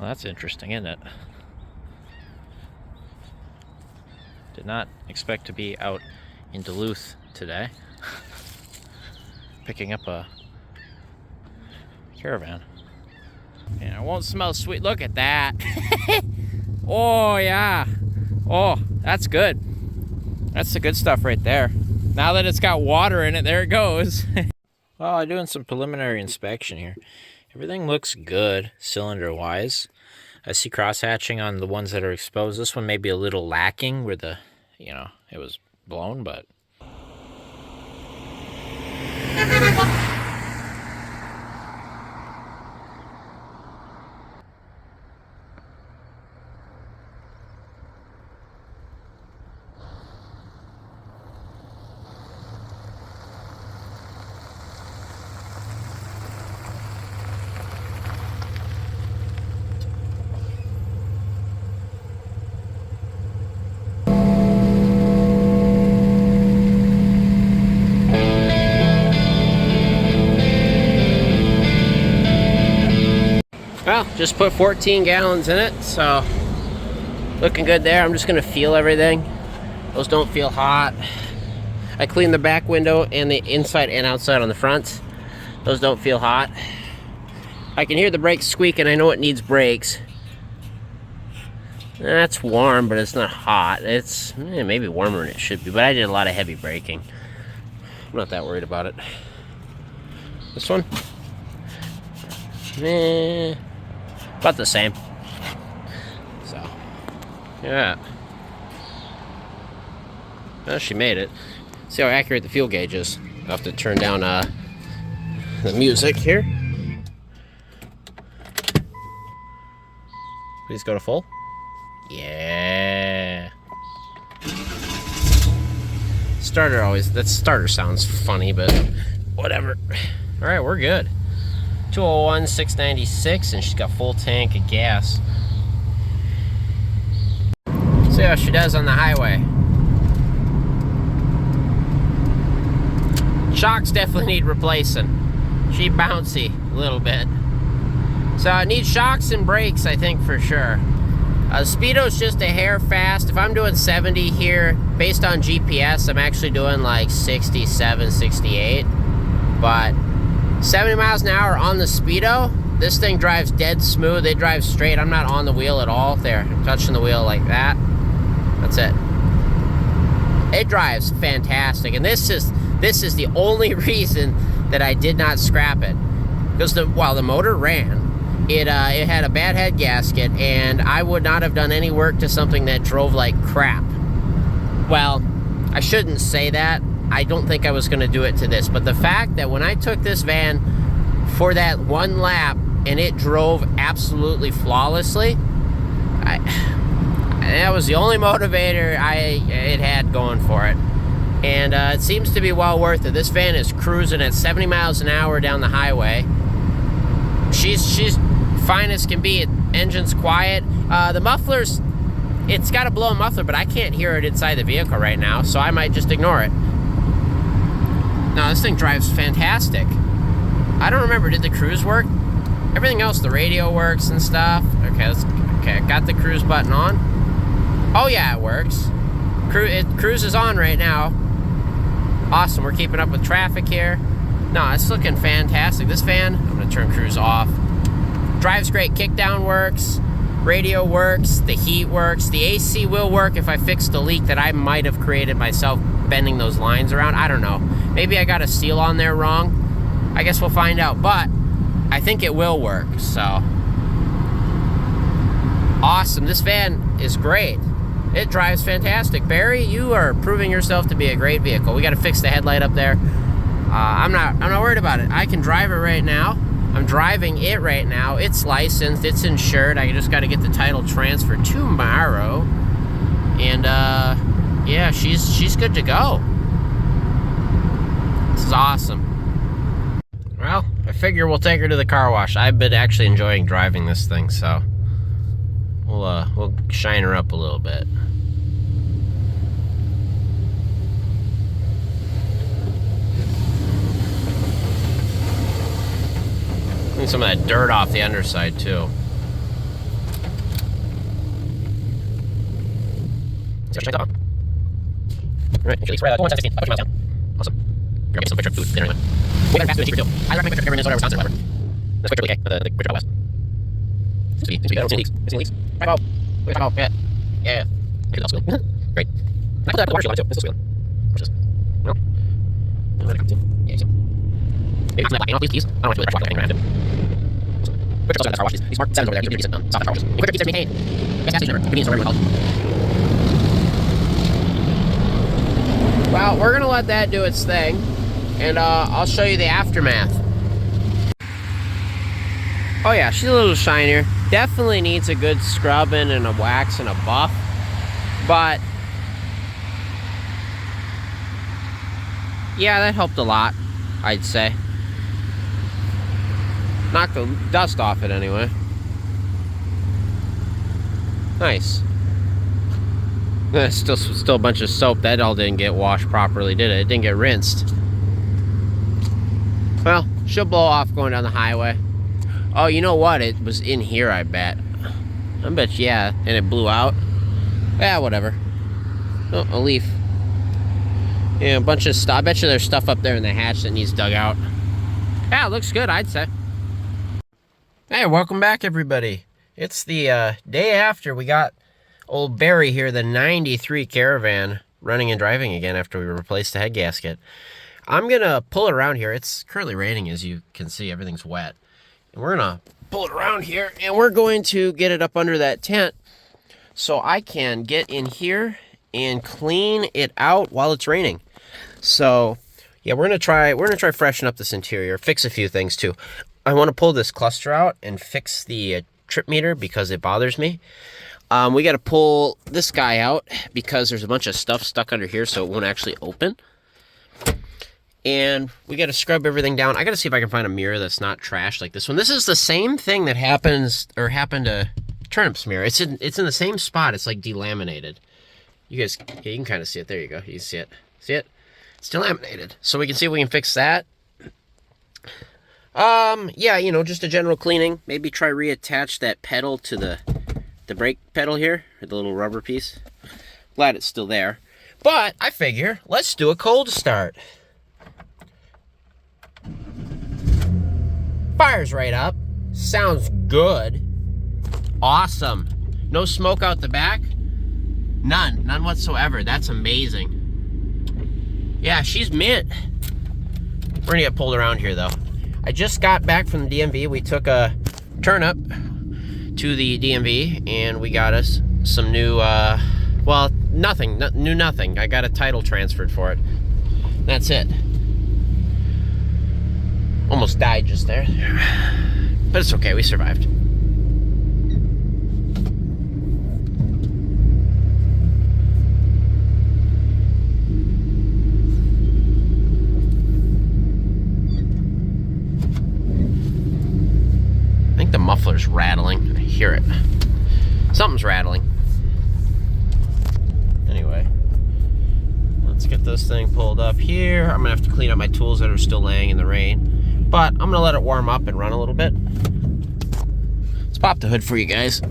that's interesting, isn't it? Did not expect to be out in Duluth today. Picking up a Caravan. And it won't smell sweet. Look at that. Oh, yeah. Oh, that's good. That's the good stuff right there. Now that it's got water in it, there it goes. Well, I'm doing some preliminary inspection here. Everything looks good cylinder-wise. I see cross-hatching on the ones that are exposed. This one may be a little lacking where the, it was blown, but... Well, just put 14 gallons in it, so looking good there. I'm just gonna feel everything. Those don't feel hot. I cleaned the back window and the inside and outside on the front. Those don't feel hot. I can hear the brakes squeaking. I know it needs brakes. That's warm, but it's not hot. It's maybe warmer than it should be, but I did a lot of heavy braking. I'm not that worried about it. This one? About the same. So, yeah. Well, she made it. See how accurate the fuel gauge is. I'll have to turn down the music here. Please go to full. Yeah. That starter sounds funny, but whatever. All right, we're good. 201, 696, and she's got full tank of gas. See how she does on the highway. Shocks definitely need replacing. She bouncy a little bit. So it needs shocks and brakes, I think, for sure. Speedo's just a hair fast. If I'm doing 70 here, based on GPS, I'm actually doing like 67, 68. But 70 miles an hour on the Speedo, this thing drives dead smooth. It drives straight. I'm not on the wheel at all. There, I'm touching the wheel like that. That's it. It drives fantastic. And this is the only reason that I did not scrap it. Because while the motor ran, it had a bad head gasket, and I would not have done any work to something that drove like crap. Well, I shouldn't say that. I don't think I was going to do it to this, but the fact that when I took this van for that one lap and it drove absolutely flawlessly, that was the only motivator it had going for it. And it seems to be well worth it. This van is cruising at 70 miles an hour down the highway. She's fine as can be. Engine's quiet. The muffler's, it's got a blown muffler, but I can't hear it inside the vehicle right now, so I might just ignore it. No, this thing drives fantastic. I don't remember, did the cruise work? Everything else, the radio works and stuff. Okay, I got the cruise button on. Oh yeah, it works. Cruise is on right now. Awesome, we're keeping up with traffic here. No, it's looking fantastic. This van, I'm gonna turn cruise off. Drives great, kickdown works, radio works, the heat works, the AC will work if I fix the leak that I might have created myself bending those lines around. I don't know. Maybe I got a seal on there wrong. I guess we'll find out, but I think it will work, so. Awesome, this van is great. It drives fantastic. Barry, you are proving yourself to be a great vehicle. We gotta fix the headlight up there. I'm not worried about it. I can drive it right now. I'm driving it right now. It's licensed, it's insured. I just gotta get the title transferred tomorrow. And yeah, she's good to go. This is awesome. Well, I figure we'll take her to the car wash. I've been actually enjoying driving this thing, so we'll shine her up a little bit. Clean some of that dirt off the underside too. See what Alright, actually, we're going 716, about 20 miles down. Awesome. We're gonna get some quick trip food dinner anyway. Way better, faster, and cheaper too. I recommend quick trip everywhere in Minnesota or Wisconsin or whatever. That's quick trip okay, but the quick trip out west. Seems to be better. We've seen leaks. Bravo. Bravo. Yeah. Yeah. Maybe that's good. Great. I put that water shield on it too. This is good. What's this? No. No, that comes in. Yeah, you see. Maybe it's not blocking off these keys. I don't want to do the trash wash hanging around it. Quick trip also has car washes. These Mark 7s over there. Keep them decent soft car washes. And quick trip keeps them maintained. Best gas station ever. Convenience store, whatever you call it. Well, we're gonna let that do its thing, and I'll show you the aftermath. Oh yeah, she's a little shinier. Definitely needs a good scrubbing and a wax and a buff, but yeah, that helped a lot, I'd say. Knocked the dust off it anyway. Nice. Still a bunch of soap. That all didn't get washed properly, did it? It didn't get rinsed. Well, she'll blow off going down the highway. Oh, you know what? It was in here, I bet. I bet, yeah. And it blew out. Yeah, whatever. Oh, a leaf. Yeah, a bunch of stuff. I bet you there's stuff up there in the hatch that needs dug out. Yeah, it looks good, I'd say. Hey, welcome back, everybody. It's the day after we got old Barry here, the 93 Caravan, running and driving again after we replaced the head gasket. I'm going to pull it around here. It's currently raining, as you can see. Everything's wet. And we're going to pull it around here, and we're going to get it up under that tent so I can get in here and clean it out while it's raining. So, yeah, we're going to try freshen up this interior, fix a few things too. I want to pull this cluster out and fix the trip meter because it bothers me. We got to pull this guy out because there's a bunch of stuff stuck under here, so it won't actually open. And we got to scrub everything down. I got to see if I can find a mirror that's not trashed like this one. This is the same thing that happened to Turnip's mirror. It's in the same spot. It's like delaminated. You guys, yeah, you can kind of see it. There you go. You can see it. See it? It's delaminated. So we can see if we can fix that. Yeah, you know, just a general cleaning. Maybe try reattach that pedal to the brake pedal here, or the little rubber piece. Glad it's still there. But I figure, let's do a cold start. Fire's right up. Sounds good. Awesome. No smoke out the back? None whatsoever. That's amazing. Yeah, she's mint. We're gonna get pulled around here though. I just got back from the DMV. We took a Turnip to the DMV and we got us some new, well, nothing. I got a title transferred for it. That's it. Almost died just there. But it's okay, we survived. I think the muffler's rattling. I hear it. Something's rattling. Anyway, let's get this thing pulled up here. I'm gonna have to clean up my tools that are still laying in the rain, but I'm gonna let it warm up and run a little bit. Let's pop the hood for you guys.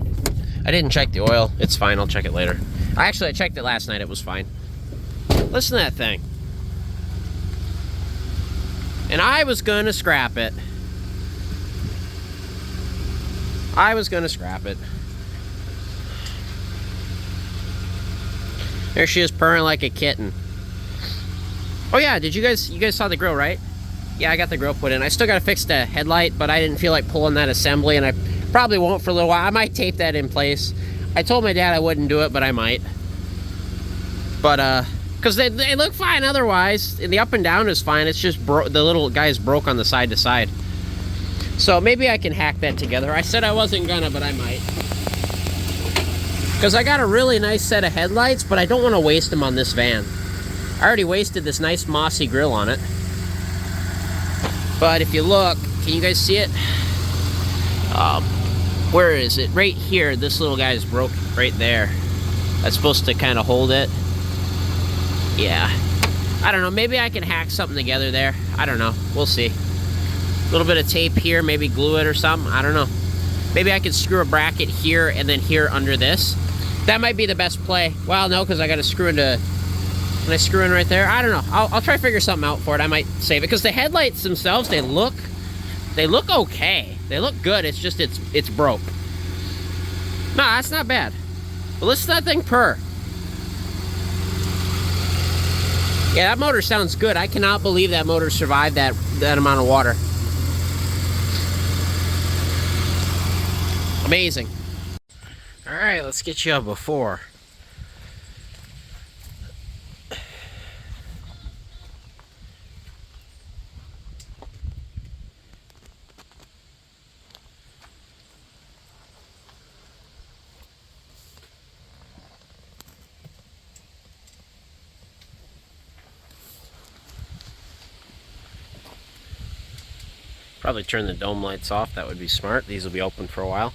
I didn't check the oil. It's fine, I'll check it later. I checked it last night, it was fine. Listen to that thing. And I was gonna scrap it. There she is, purring like a kitten. Oh yeah, you guys saw the grill, right? Yeah, I got the grill put in. I still gotta fix the headlight, but I didn't feel like pulling that assembly, and I probably won't for a little while. I might tape that in place. I told my dad I wouldn't do it, but I might. But, because they look fine otherwise. The up and down is fine. It's just the little guy's broke on the side to side. So maybe I can hack that together. I said I wasn't gonna, but I might. Because I got a really nice set of headlights, but I don't want to waste them on this van. I already wasted this nice mossy grill on it. But if you look, can you guys see it? Where is it? Right here, this little guy is broke right there. That's supposed to kind of hold it. Yeah. I don't know, maybe I can hack something together there. I don't know, we'll see. A little bit of tape here, maybe glue it or something, I don't know. Maybe I could screw a bracket here and then here under this. That might be the best play. Well, no, because I got to screw into... Can I screw in right there? I don't know. I'll try to figure something out for it. I might save it. Because the headlights themselves, they look okay. They look good. It's just, it's broke. No, that's not bad. But listen to that thing purr. Yeah, that motor sounds good. I cannot believe that motor survived that amount of water. Amazing. All right, let's get you a before. Probably turn the dome lights off. That would be smart. These will be open for a while.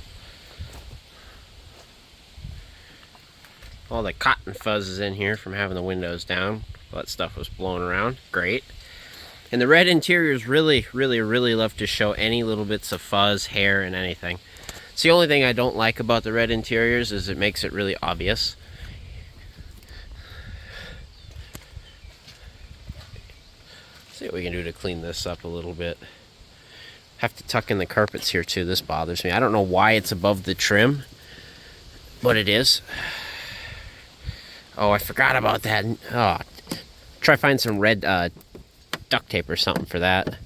All the cotton fuzz is in here from having the windows down. All that stuff was blowing around. Great. And the red interiors really love to show any little bits of fuzz, hair, and anything. It's the only thing I don't like about the red interiors is it makes it really obvious. Let's see what we can do to clean this up a little bit. Have to tuck in the carpets here too. This bothers me. I don't know why it's above the trim, but it is. Oh, I forgot about that. Oh, try find some red duct tape or something for that.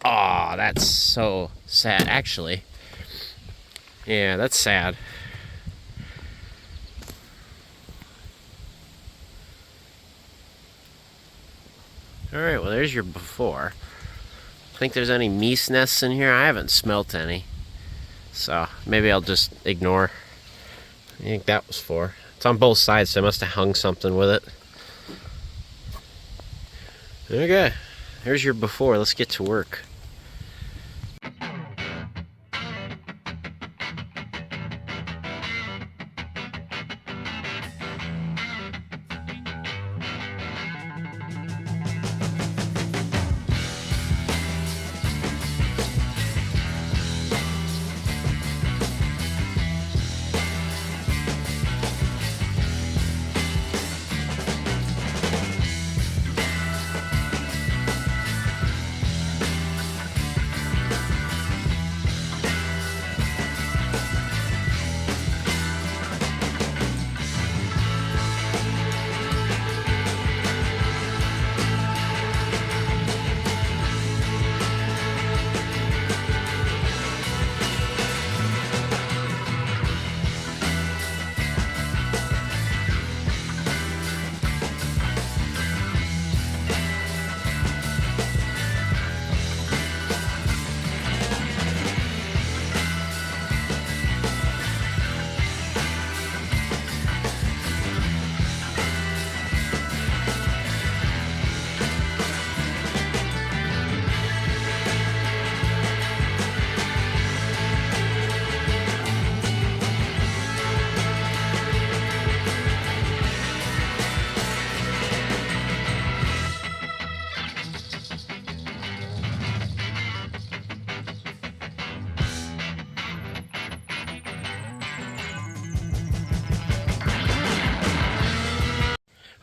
Oh, that's so sad, actually. Yeah, that's sad. All right, well, there's your before. Think there's any meese nests in here? I haven't smelt any, so maybe I'll just ignore. I think that was for. It's on both sides, so I must have hung something with it. Okay, here's your before. Let's get to work.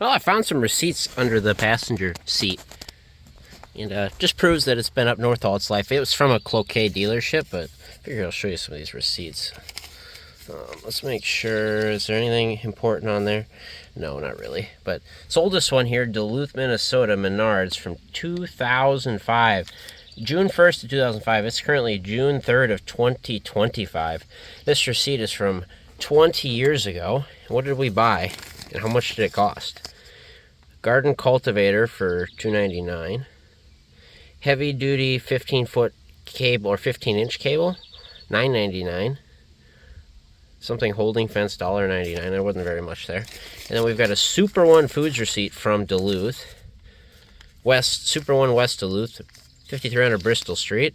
Well, I found some receipts under the passenger seat. And just proves that it's been up north all its life. It was from a Cloquet dealership, but I figure I'll show you some of these receipts. Let's make sure, is there anything important on there? No, not really. But this oldest one here, Duluth, Minnesota, Menards from 2005. June 1st of 2005. It's currently June 3rd of 2025. This receipt is from 20 years ago. What did we buy? And how much did it cost? Garden cultivator for $2.99. Heavy duty 15-foot cable or 15-inch cable, $9.99. Something holding fence, $1.99. There wasn't very much there. And then we've got a Super One Foods receipt from Duluth. Super One West Duluth, 5300 Bristol Street.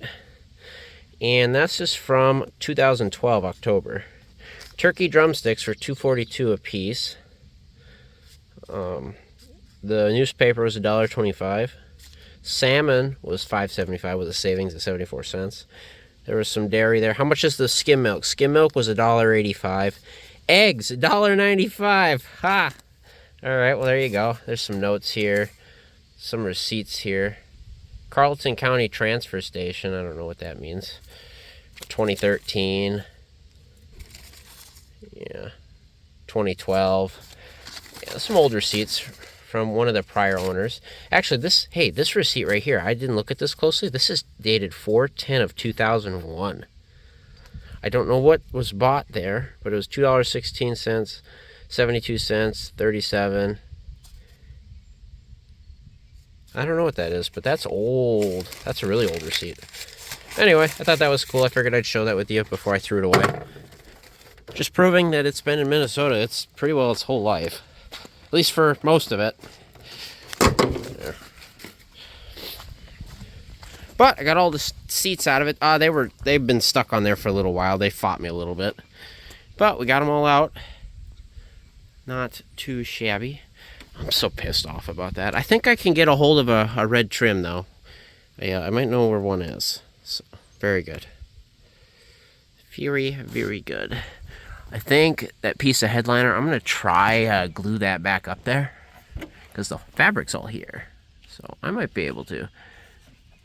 And that's just from 2012, October. Turkey drumsticks for $2.42 a piece. The newspaper was $1.25. Salmon was $5.75 with a savings of 74 cents. There was some dairy there. How much is the skim milk? Skim milk was $1.85. Eggs, $1.95. Ha! All right, well, there you go. There's some notes here. Some receipts here. Carlton County Transfer Station. I don't know what that means. 2013. Yeah. 2012. Yeah, some old receipts from one of the prior owners. Actually, this receipt right here, I didn't look at this closely. This is dated 4/10 of 2001. I don't know what was bought there, but it was $2.16, 72 cents, 37. I don't know what that is, but that's old. That's a really old receipt. Anyway, I thought that was cool. I figured I'd show that with you before I threw it away. Just proving that it's been in Minnesota. It's pretty well its whole life. At least for most of it. There. But I got all the seats out of it. They've been stuck on there for a little while. They fought me a little bit. But we got them all out. Not too shabby. I'm so pissed off about that. I think I can get a hold of a red trim, though. Yeah, I might know where one is. So, very good. Very, very good. I think that piece of headliner, I'm going to try glue that back up there. Because the fabric's all here. So, I might be able to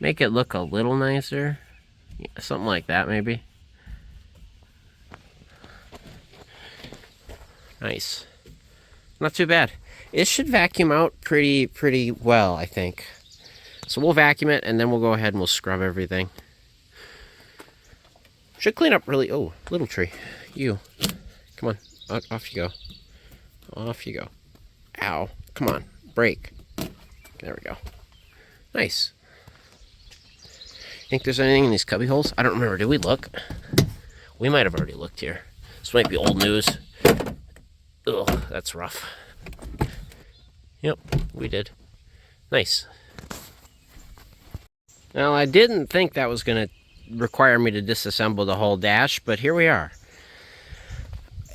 make it look a little nicer. Yeah, something like that, maybe. Nice. Not too bad. It should vacuum out pretty well, I think. So we'll vacuum it, and then we'll go ahead and we'll scrub everything. Should clean up really... Oh, little tree. You. Come on. Off you go. Off you go. Ow. Come on. Break. There we go. Nice. Think there's anything in these cubby holes? I don't remember. Did we look? We might have already looked here. This might be old news. Ugh, that's rough. Yep, we did. Nice. Now, I didn't think that was going to require me to disassemble the whole dash, but here we are.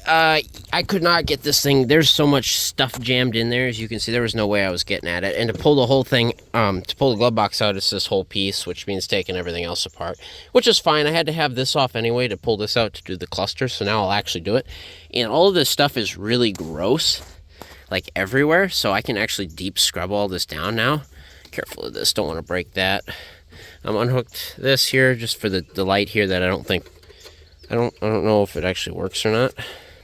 I could not get this thing. There's so much stuff jammed in there. As you can see, there was no way I was getting at it. And to pull the whole thing, to pull the glove box out, it's this whole piece, which means taking everything else apart, which is fine. I had to have this off anyway to pull this out to do the cluster, so now I'll actually do it. And all of this stuff is really gross, like everywhere, so I can actually deep scrub all this down now. Careful of this, don't want to break that. I'm unhooked this here just for the light here that I don't know if it actually works or not.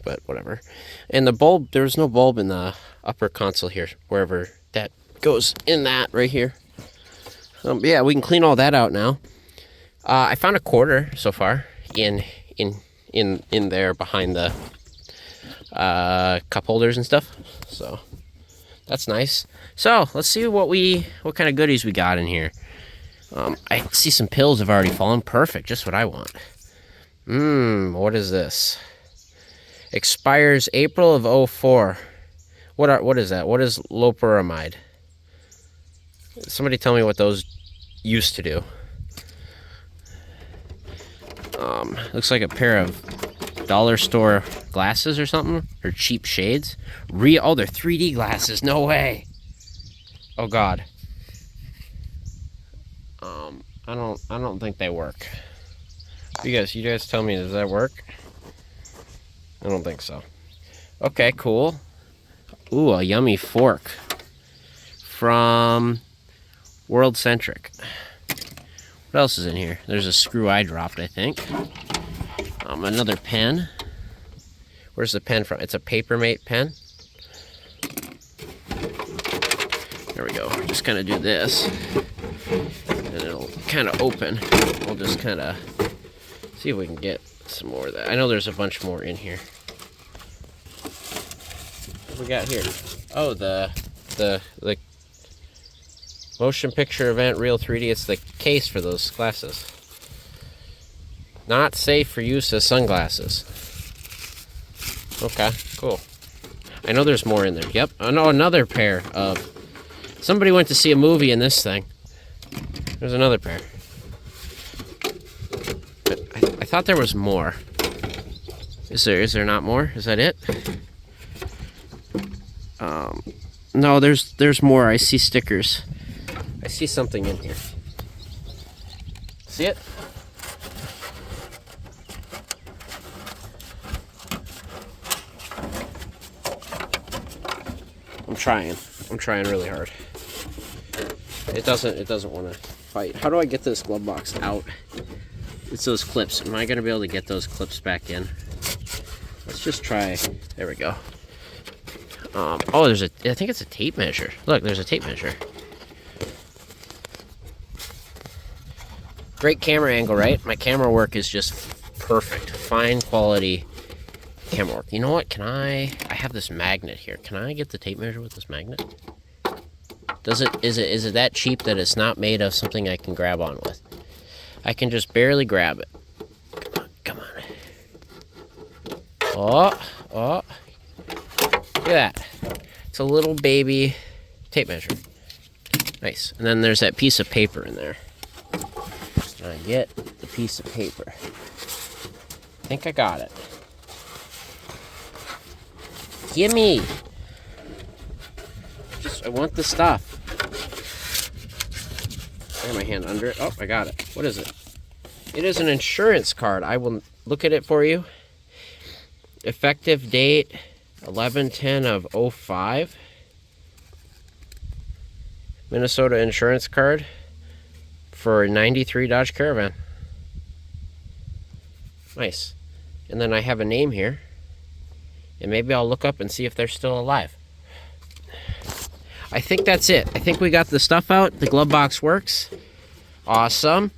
But whatever. And the bulb, there was no bulb in the upper console here, wherever that goes in that right here. Yeah, we can clean all that out now. I found a quarter so far in there behind the cup holders and stuff. So that's nice. So let's see what kind of goodies we got in here. I see some pills have already fallen. Perfect, just what I want. What is this? Expires April of 04. What is that? What is loperamide? Somebody tell me what those used to do. Looks like a pair of dollar store glasses or something, or cheap shades. Oh, they're 3D glasses. No way. Oh God. I don't think they work. You guys tell me, does that work? I don't think so. Okay, cool. Ooh, a yummy fork from World Centric. What else is in here? There's a screw I dropped, I think. Another pen. Where's the pen from? It's a Papermate pen. There we go. Just kind of do this, and it'll kind of open. We'll just kind of see if we can get some more of that. I know there's a bunch more in here. What we got here? Oh, the motion picture event Real 3D. It's the case for those glasses. Not safe for use as sunglasses. Okay, cool. I know there's more in there. Yep. I know another pair of... Somebody went to see a movie in this thing. There's another pair. I thought there was more. Is there not more? Is that it? No, there's more. I see stickers. I see something in here. See it? trying really hard. It doesn't want to fight. How do I get this glove box out? It's those clips. Am I going to be able to get those clips back in? Let's just try. There we go. Oh, I think it's a tape measure. Look, there's a tape measure. Great camera angle, right? My camera work is just perfect. Fine quality camera work. You know what? I have this magnet here. Can I get the tape measure with this magnet? Is it that cheap that it's not made of something I can grab on with? I can just barely grab it. Come on. Oh. Look at that. It's a little baby tape measure. Nice. And then there's that piece of paper in there. Can I get the piece of paper? I think I got it. Gimme! I want the stuff. I got my hand under it. Oh, I got it. What is it? It is an insurance card. I will look at it for you. Effective date 11/10 of 05. Minnesota insurance card for a 93 Dodge Caravan. Nice. And then I have a name here. And maybe I'll look up and see if they're still alive. I think that's it. I think we got the stuff out. The glove box works. Awesome.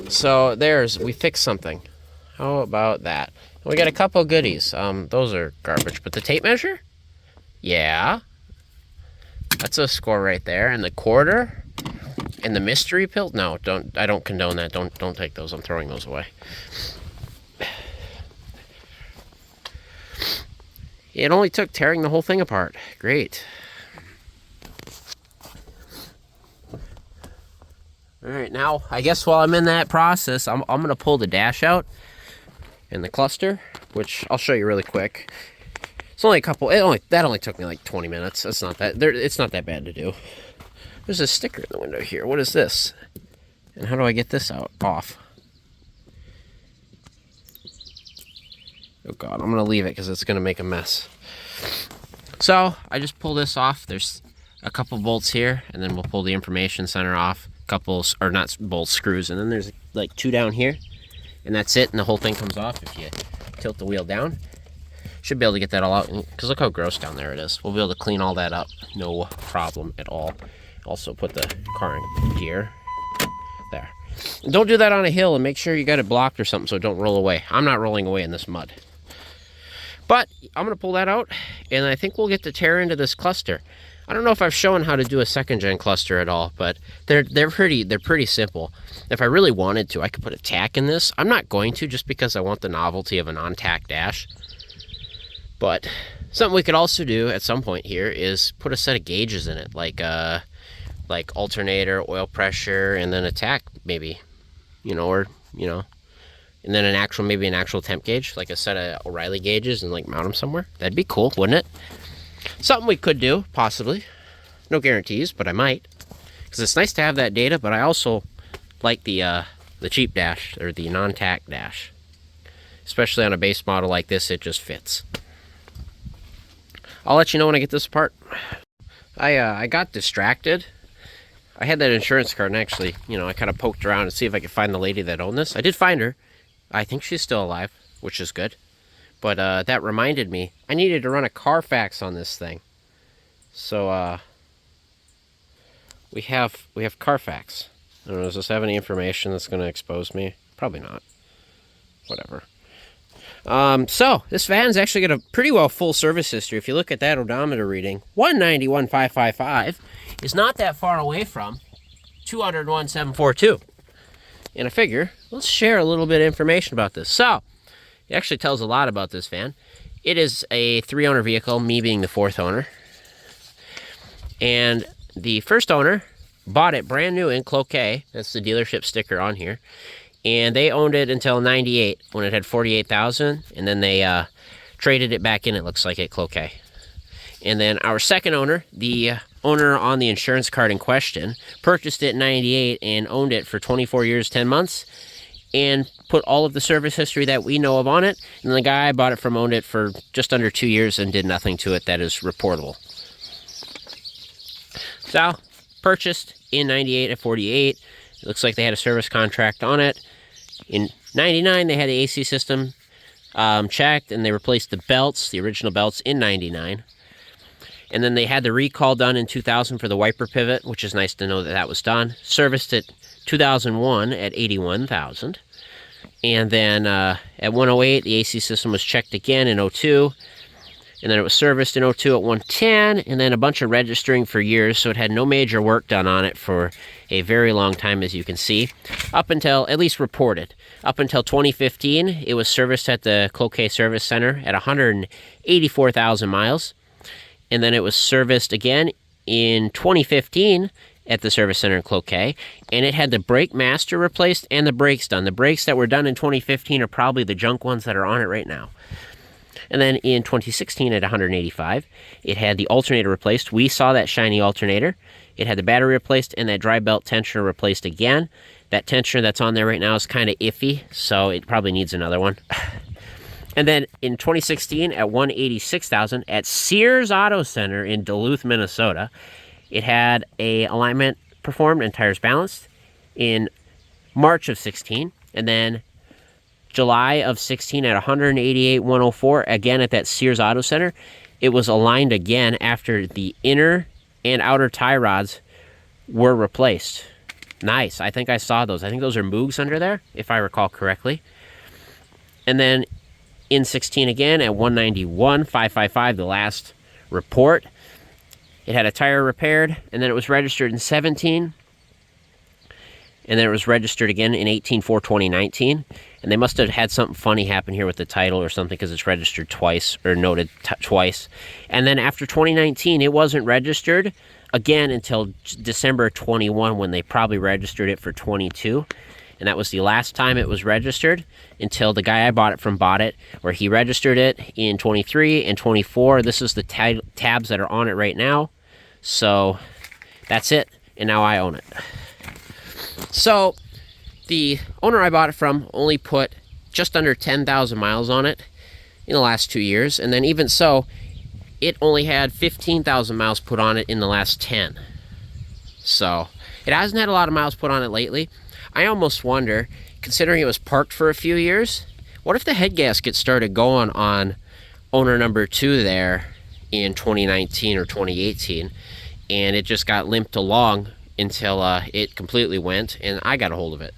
So we fixed something. How about that? We got a couple goodies. Those are garbage. But the tape measure? Yeah. That's a score right there. And the quarter? And the mystery pill? No, I don't condone that. Don't take those. I'm throwing those away. It only took tearing the whole thing apart. Great. All right, now I guess while I'm in that process, I'm gonna pull the dash out and the cluster, which I'll show you really quick. It's only a couple. That only took me like 20 minutes. It's not that bad to do. There's a sticker in the window here. What is this? And how do I get this off? Oh God, I'm gonna leave it because it's gonna make a mess. So I just pull this off. There's a couple bolts here, and then we'll pull the information center off. Not bolts, screws, and then there's like 2 down here, and that's it. And the whole thing comes off if you tilt the wheel down. Should be able to get that all out, because look how gross down there it is. We'll be able to clean all that up, no problem at all. Also put the car in gear. There. Don't do that on a hill, and make sure you got it blocked or something so it don't roll away. I'm not rolling away in this mud. But I'm going to pull that out, and I think we'll get to tear into this cluster. I don't know if I've shown how to do a second-gen cluster at all, but they're pretty simple. If I really wanted to, I could put a tack in this. I'm not going to, just because I want the novelty of a non-tack dash. But something we could also do at some point here is put a set of gauges in it, like alternator, oil pressure, and then a tack, maybe, and then maybe an actual temp gauge, like a set of O'Reilly gauges, and like mount them somewhere. That'd be cool, wouldn't it? Something we could do, possibly. No guarantees, but I might, because it's nice to have that data. But I also like the cheap dash, or the non-tack dash, especially on a base model like this. It just fits. I'll let you know when I get this apart. I got distracted. I had that insurance card, and actually, I kind of poked around to see if I could find the lady that owned this. I did find her. I think she's still alive, which is good. But that reminded me, I needed to run a Carfax on this thing. So we have Carfax. I don't know, does this have any information that's going to expose me? Probably not. Whatever. So this van's actually got a pretty well full service history. If you look at that odometer reading, 191,555 is not that far away from 201,742. And I figure, let's share a little bit of information about this. So, it actually tells a lot about this van. It is a 3-owner vehicle, me being the 4th owner. And the first owner bought it brand new in Cloquet. That's the dealership sticker on here. And they owned it until 98 when it had 48,000. And then they traded it back in, it looks like, at Cloquet. And then our second owner, the owner on the insurance card in question, purchased it in 98 and owned it for 24 years, 10 months. and put all of the service history that we know of on it. And the guy I bought it from owned it for just under 2 years and did nothing to it that is reportable. So, purchased in 98 at 48. It looks like they had a service contract on it. In 99, they had the AC system checked, and they replaced the belts, the original belts, in 99. And then they had the recall done in 2000 for the wiper pivot, which is nice to know that that was done. Serviced it 2001 at 81,000. And then at 108, the AC system was checked again in 02. And then it was serviced in 02 at 110, and then a bunch of registering for years, so it had no major work done on it for a very long time, as you can see, up until, at least reported, up until 2015. It was serviced at the Cloquet Service Center at 184,000 miles, and then it was serviced again in 2015 at the service center in Cloquet, and it had the brake master replaced and the brakes done. The brakes that were done in 2015 are probably the junk ones that are on it right now. And then in 2016 at 185, it had the alternator replaced. We saw that shiny alternator. It had the battery replaced and that dry belt tensioner replaced again. That tensioner that's on there right now is kind of iffy, so it probably needs another one. And then in 2016 at 186,000 at Sears Auto Center in Duluth, Minnesota, it had a alignment performed and tires balanced in March of 16, and then July of 16 at 188,104, again at that Sears Auto Center. It was aligned again after the inner and outer tie rods were replaced. Nice. I think I saw those. I think those are Moogs under there, if I recall correctly. And then in 16 again at 191,555, the last report. It had a tire repaired, and then it was registered in 17. And then it was registered again in 18/4/2019. And they must have had something funny happen here with the title or something, because it's registered twice, or noted twice. And then after 2019, it wasn't registered again until December 21, when they probably registered it for 22. And that was the last time it was registered until the guy I bought it from bought it, where he registered it in 23 and 24. This is the tabs that are on it right now. So that's it, and now I own it. So the owner I bought it from only put just under 10,000 miles on it in the last 2 years, and then even so, it only had 15,000 miles put on it in the last 10. So it hasn't had a lot of miles put on it lately. I almost wonder, considering it was parked for a few years, what if the head gasket started going on owner number 2 there in 2019 or 2018, and it just got limped along until it completely went, and I got a hold of it.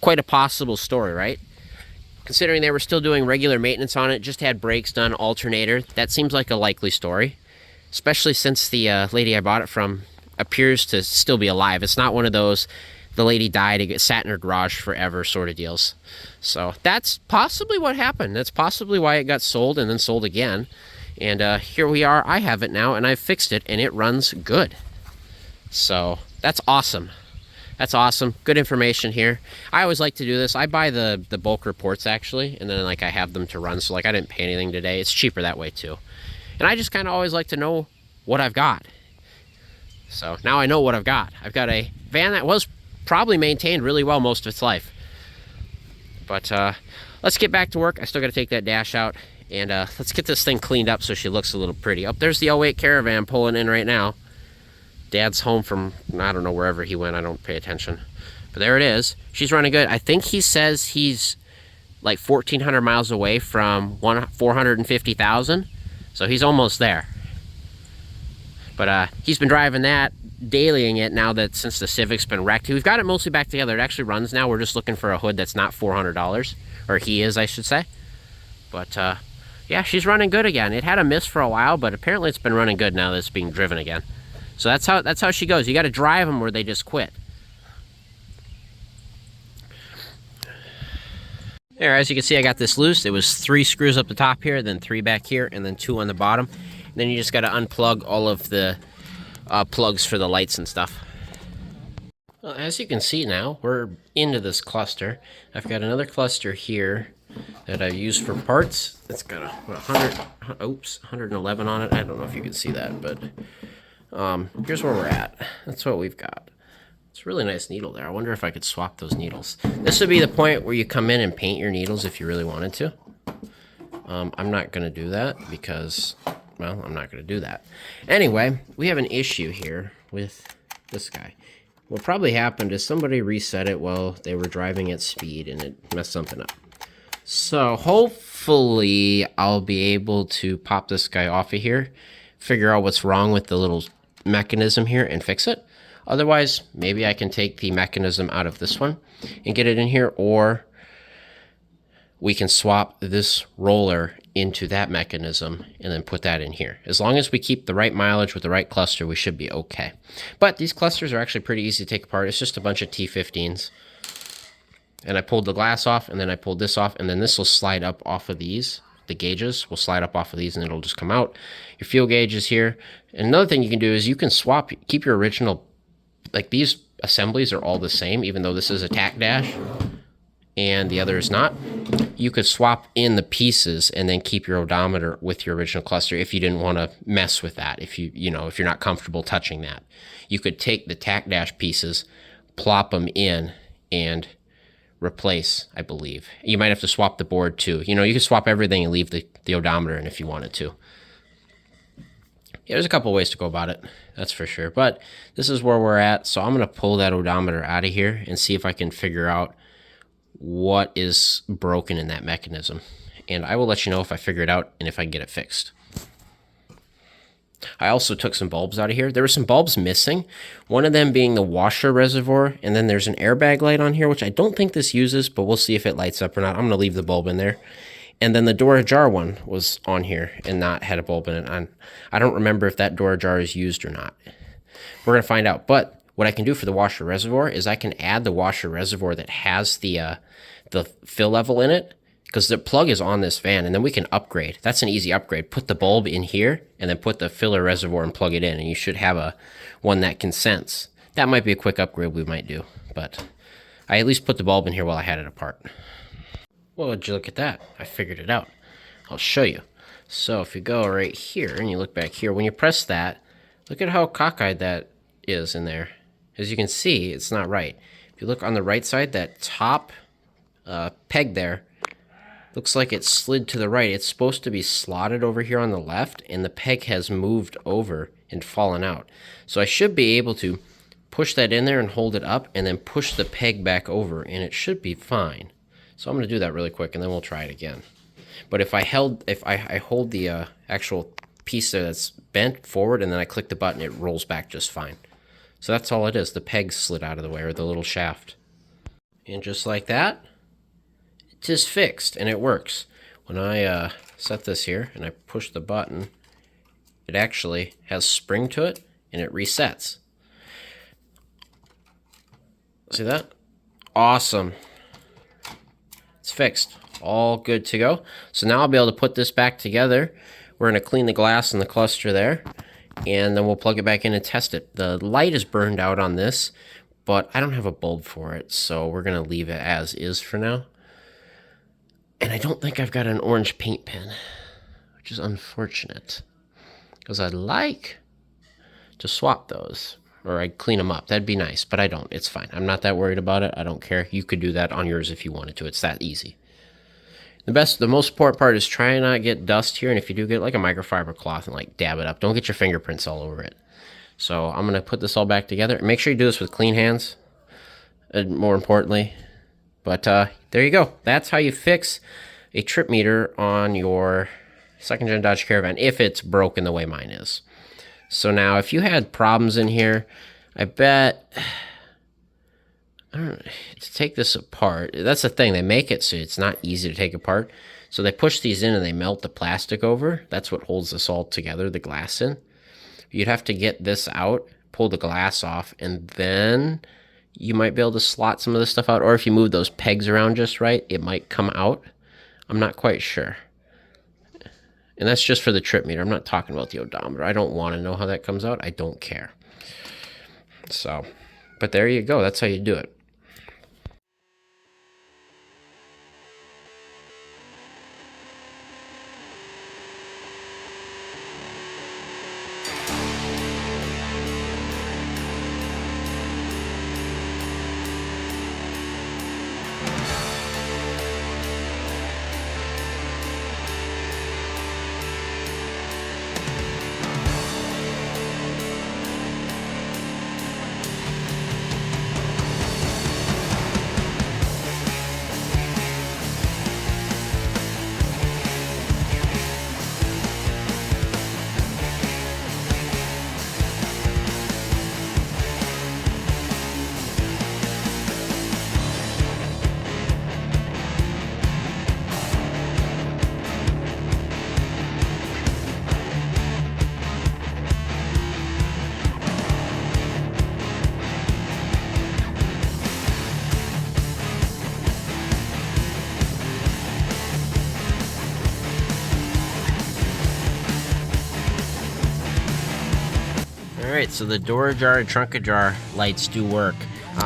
Quite a possible story, right? Considering they were still doing regular maintenance on it, just had brakes done, alternator, that seems like a likely story, especially since the lady I bought it from appears to still be alive. It's not one of those, the lady died, it sat in her garage forever sort of deals. So that's possibly what happened. That's possibly why it got sold and then sold again. And here we are, I have it now, and I've fixed it, and it runs good. So that's awesome. That's awesome. Good information here. I always like to do this. I buy the bulk reports, actually, and then like I have them to run. So like I didn't pay anything today. It's cheaper that way too. And I just kind of always like to know what I've got. So now I know what I've got. I've got a van that was probably maintained really well most of its life. But let's get back to work. I still got to take that dash out, and let's get this thing cleaned up so she looks a little pretty. Oh, there's the 08 Caravan pulling in right now. Dad's home from, I don't know, wherever he went. I don't pay attention. But there it is. She's running good. I think he says he's like 1,400 miles away from 450,000. So he's almost there. But he's been driving that, dailying it now that since the Civic's been wrecked. We've got it mostly back together. It actually runs now. We're just looking for a hood that's not $400. Or he is, I should say. But yeah, she's running good again. It had a miss for a while, but apparently it's been running good now that it's being driven again. So that's how she goes. You got to drive them where they just quit. There, as you can see, I got this loose. It was 3 screws up the top here, then 3 back here, and then 2 on the bottom. And then you just got to unplug all of the plugs for the lights and stuff. Well, as you can see now, we're into this cluster. I've got another cluster here that I've used for parts. It's got a 111 on it. I don't know if you can see that, but here's where we're at. That's what we've got. It's a really nice needle there. I wonder if I could swap those needles. This would be the point where you come in and paint your needles if you really wanted to. I'm not going to do that because, well, I'm not going to do that. Anyway, we have an issue here with this guy. What probably happened is somebody reset it while they were driving at speed and it messed something up. So hopefully I'll be able to pop this guy off of here, figure out what's wrong with the little mechanism here and fix it. Otherwise, maybe I can take the mechanism out of this one and get it in here, or we can swap this roller into that mechanism and then put that in here. As long as we keep the right mileage with the right cluster, we should be okay. But these clusters are actually pretty easy to take apart. It's just a bunch of T15s. And I pulled the glass off, and then I pulled this off, and then this will slide up off of these. The gauges will slide up off of these, and it'll just come out. Your fuel gauge is here. And another thing you can do is you can swap, keep your original, like these assemblies are all the same, even though this is a tack dash and the other is not. You could swap in the pieces and then keep your odometer with your original cluster if you didn't want to mess with that. If if you're not comfortable touching that, you could take the tack dash pieces, plop them in, and replace, I believe. You might have to swap the board too. You can swap everything and leave the odometer in if you wanted to. Yeah, there's a couple ways to go about it, that's for sure. But this is where we're at, so I'm going to pull that odometer out of here and see if I can figure out what is broken in that mechanism. And I will let you know if I figure it out and if I can get it fixed. I also took some bulbs out of here. There were some bulbs missing, one of them being the washer reservoir, and then there's an airbag light on here, which I don't think this uses, but we'll see if it lights up or not. I'm going to leave the bulb in there. And then the door ajar one was on here and not had a bulb in it. I don't remember if that door ajar is used or not. We're going to find out. But what I can do for the washer reservoir is I can add the washer reservoir that has the fill level in it, because the plug is on this van, and then we can upgrade. That's an easy upgrade. Put the bulb in here and then put the filler reservoir and plug it in, and you should have one that can sense. That might be a quick upgrade we might do, but I at least put the bulb in here while I had it apart. Well, would you look at that? I figured it out. I'll show you. So if you go right here and you look back here, when you press that, look at how cockeyed that is in there. As you can see, it's not right. If you look on the right side, that top peg there looks like it slid to the right. It's supposed to be slotted over here on the left, and the peg has moved over and fallen out. So I should be able to push that in there and hold it up, and then push the peg back over, and it should be fine. So I'm going to do that really quick, and then we'll try it again. But if I hold the actual piece there that's bent forward, and then I click the button, it rolls back just fine. So that's all it is. The peg slid out of the way, or the little shaft. And just like that, it is fixed, and it works. When I set this here, and I push the button, it actually has spring to it, and it resets. See that? Awesome. It's fixed. All good to go. So now I'll be able to put this back together. We're going to clean the glass and the cluster there, and then we'll plug it back in and test it. The light is burned out on this, but I don't have a bulb for it, so we're going to leave it as is for now. And I don't think I've got an orange paint pen, which is unfortunate, because I'd like to swap those, or I'd clean them up. That'd be nice, but I don't. It's fine. I'm not that worried about it. I don't care. You could do that on yours if you wanted to. It's that easy. The most important part is try and not get dust here, and if you do, get like a microfiber cloth and like dab it up. Don't get your fingerprints all over it. So I'm going to put this all back together. Make sure you do this with clean hands, more importantly. But there you go. That's how you fix a trip meter on your second-gen Dodge Caravan if it's broken the way mine is. So now if you had problems in here, I bet, to take this apart, that's the thing, they make it so it's not easy to take apart. So they push these in and they melt the plastic over. That's what holds this all together, the glass in. You'd have to get this out, pull the glass off, and then you might be able to slot some of this stuff out. Or if you move those pegs around just right, it might come out. I'm not quite sure. And that's just for the trip meter. I'm not talking about the odometer. I don't want to know how that comes out. I don't care. So, but there you go. That's how you do it. Alright, so the door ajar and trunk ajar lights do work.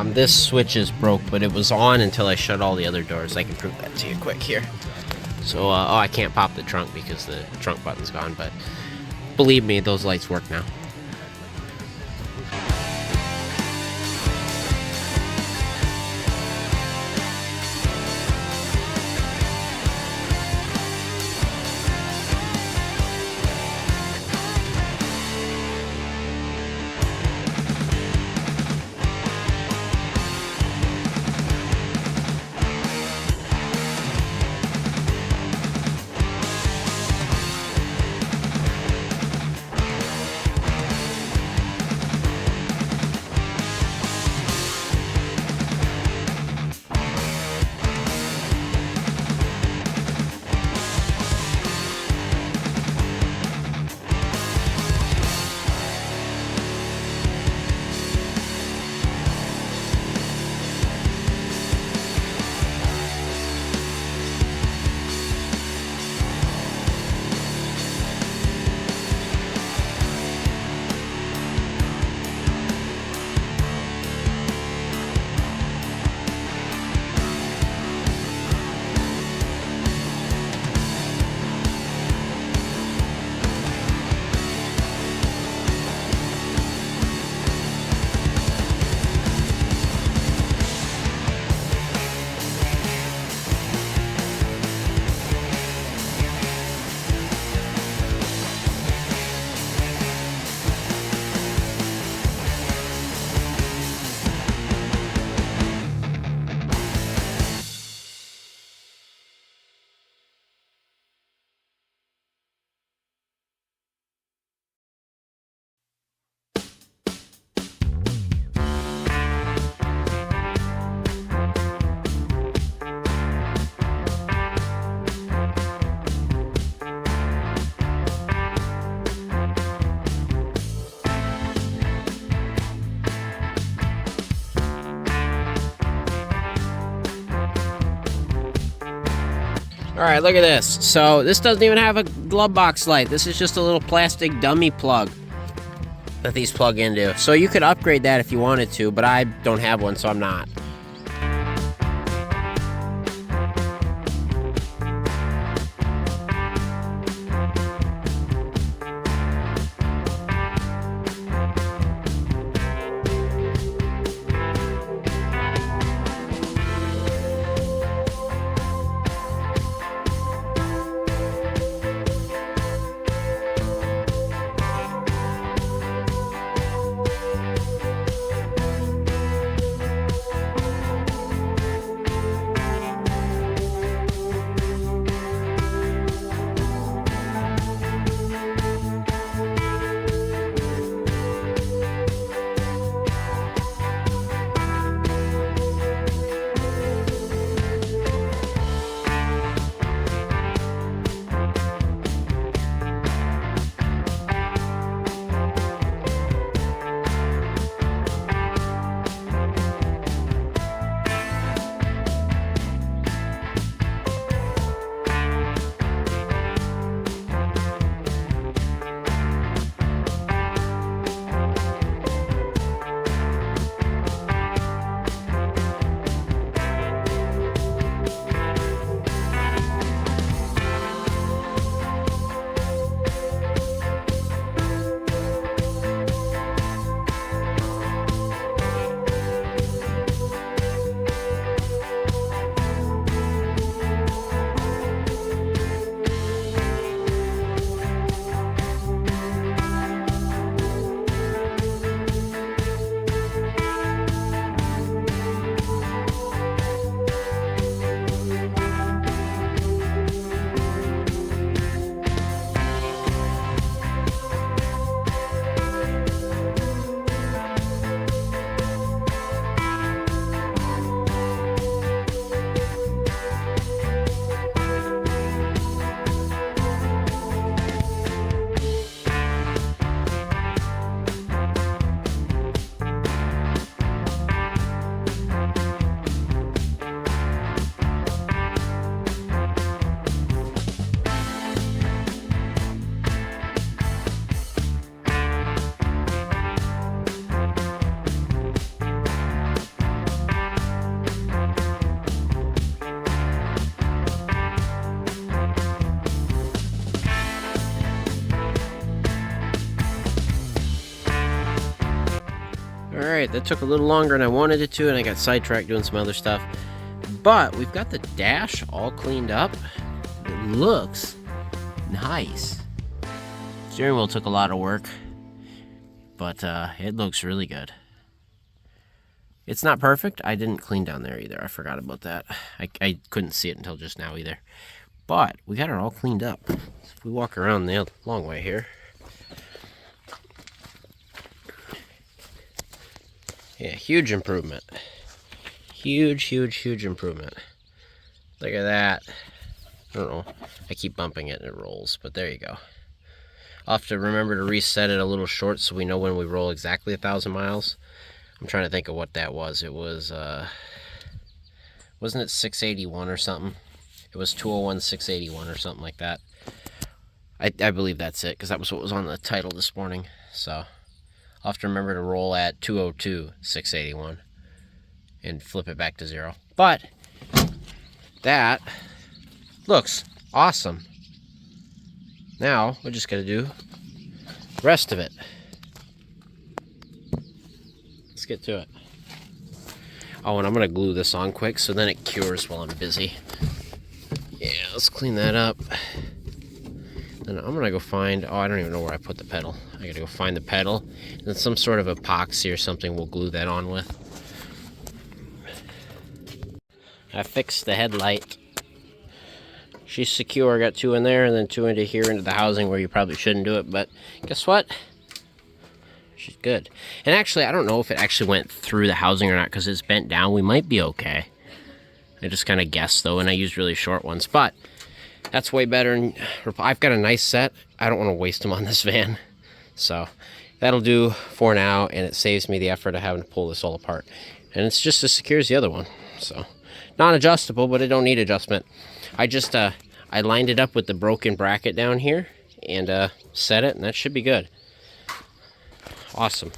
This switch is broke, but it was on until I shut all the other doors. I can prove that to you quick here. So, I can't pop the trunk because the trunk button's gone, but believe me, those lights work now. Alright, look at this. So, this doesn't even have a glove box light. This is just a little plastic dummy plug that these plug into. So you could upgrade that if you wanted to, but I don't have one, so I'm not. Alright, that took a little longer than I wanted it to, and I got sidetracked doing some other stuff. But we've got the dash all cleaned up. It looks nice. Steering wheel took a lot of work, but it looks really good. It's not perfect. I didn't clean down there either. I forgot about that. I couldn't see it until just now either. But we got it all cleaned up. If we walk around the long way here. Yeah, huge improvement. Huge improvement. Look at that. I don't know. I keep bumping it and it rolls, but there you go. I'll have to remember to reset it a little short so we know when we roll exactly 1,000 miles. I'm trying to think of what that was. It was, wasn't it 681 or something? It was 201, 681 or something like that. I believe that's it, because that was what was on the title this morning. So I'll have to remember to roll at 202, 681 and flip it back to 0. But that looks awesome. Now we're just gonna do the rest of it. Let's get to it. Oh, and I'm gonna glue this on quick so then it cures while I'm busy. Yeah, let's clean that up. Then I'm gonna go find, oh, I don't even know where I put the pedal. I gotta go find the pedal, and then some sort of epoxy or something we'll glue that on with. I fixed the headlight. She's secure. Got 2 in there and then 2 into here into the housing where you probably shouldn't do it, but guess what? She's good. And actually, I don't know if it actually went through the housing or not because it's bent down. We might be okay. I just kind of guessed though, and I used really short ones, but that's way better. And I've got a nice set. I don't want to waste them on this van. So that'll do for now, and it saves me the effort of having to pull this all apart. And it's just as secure as the other one. So non-adjustable, but it don't need adjustment. I just I lined it up with the broken bracket down here and set it, and that should be good. Awesome.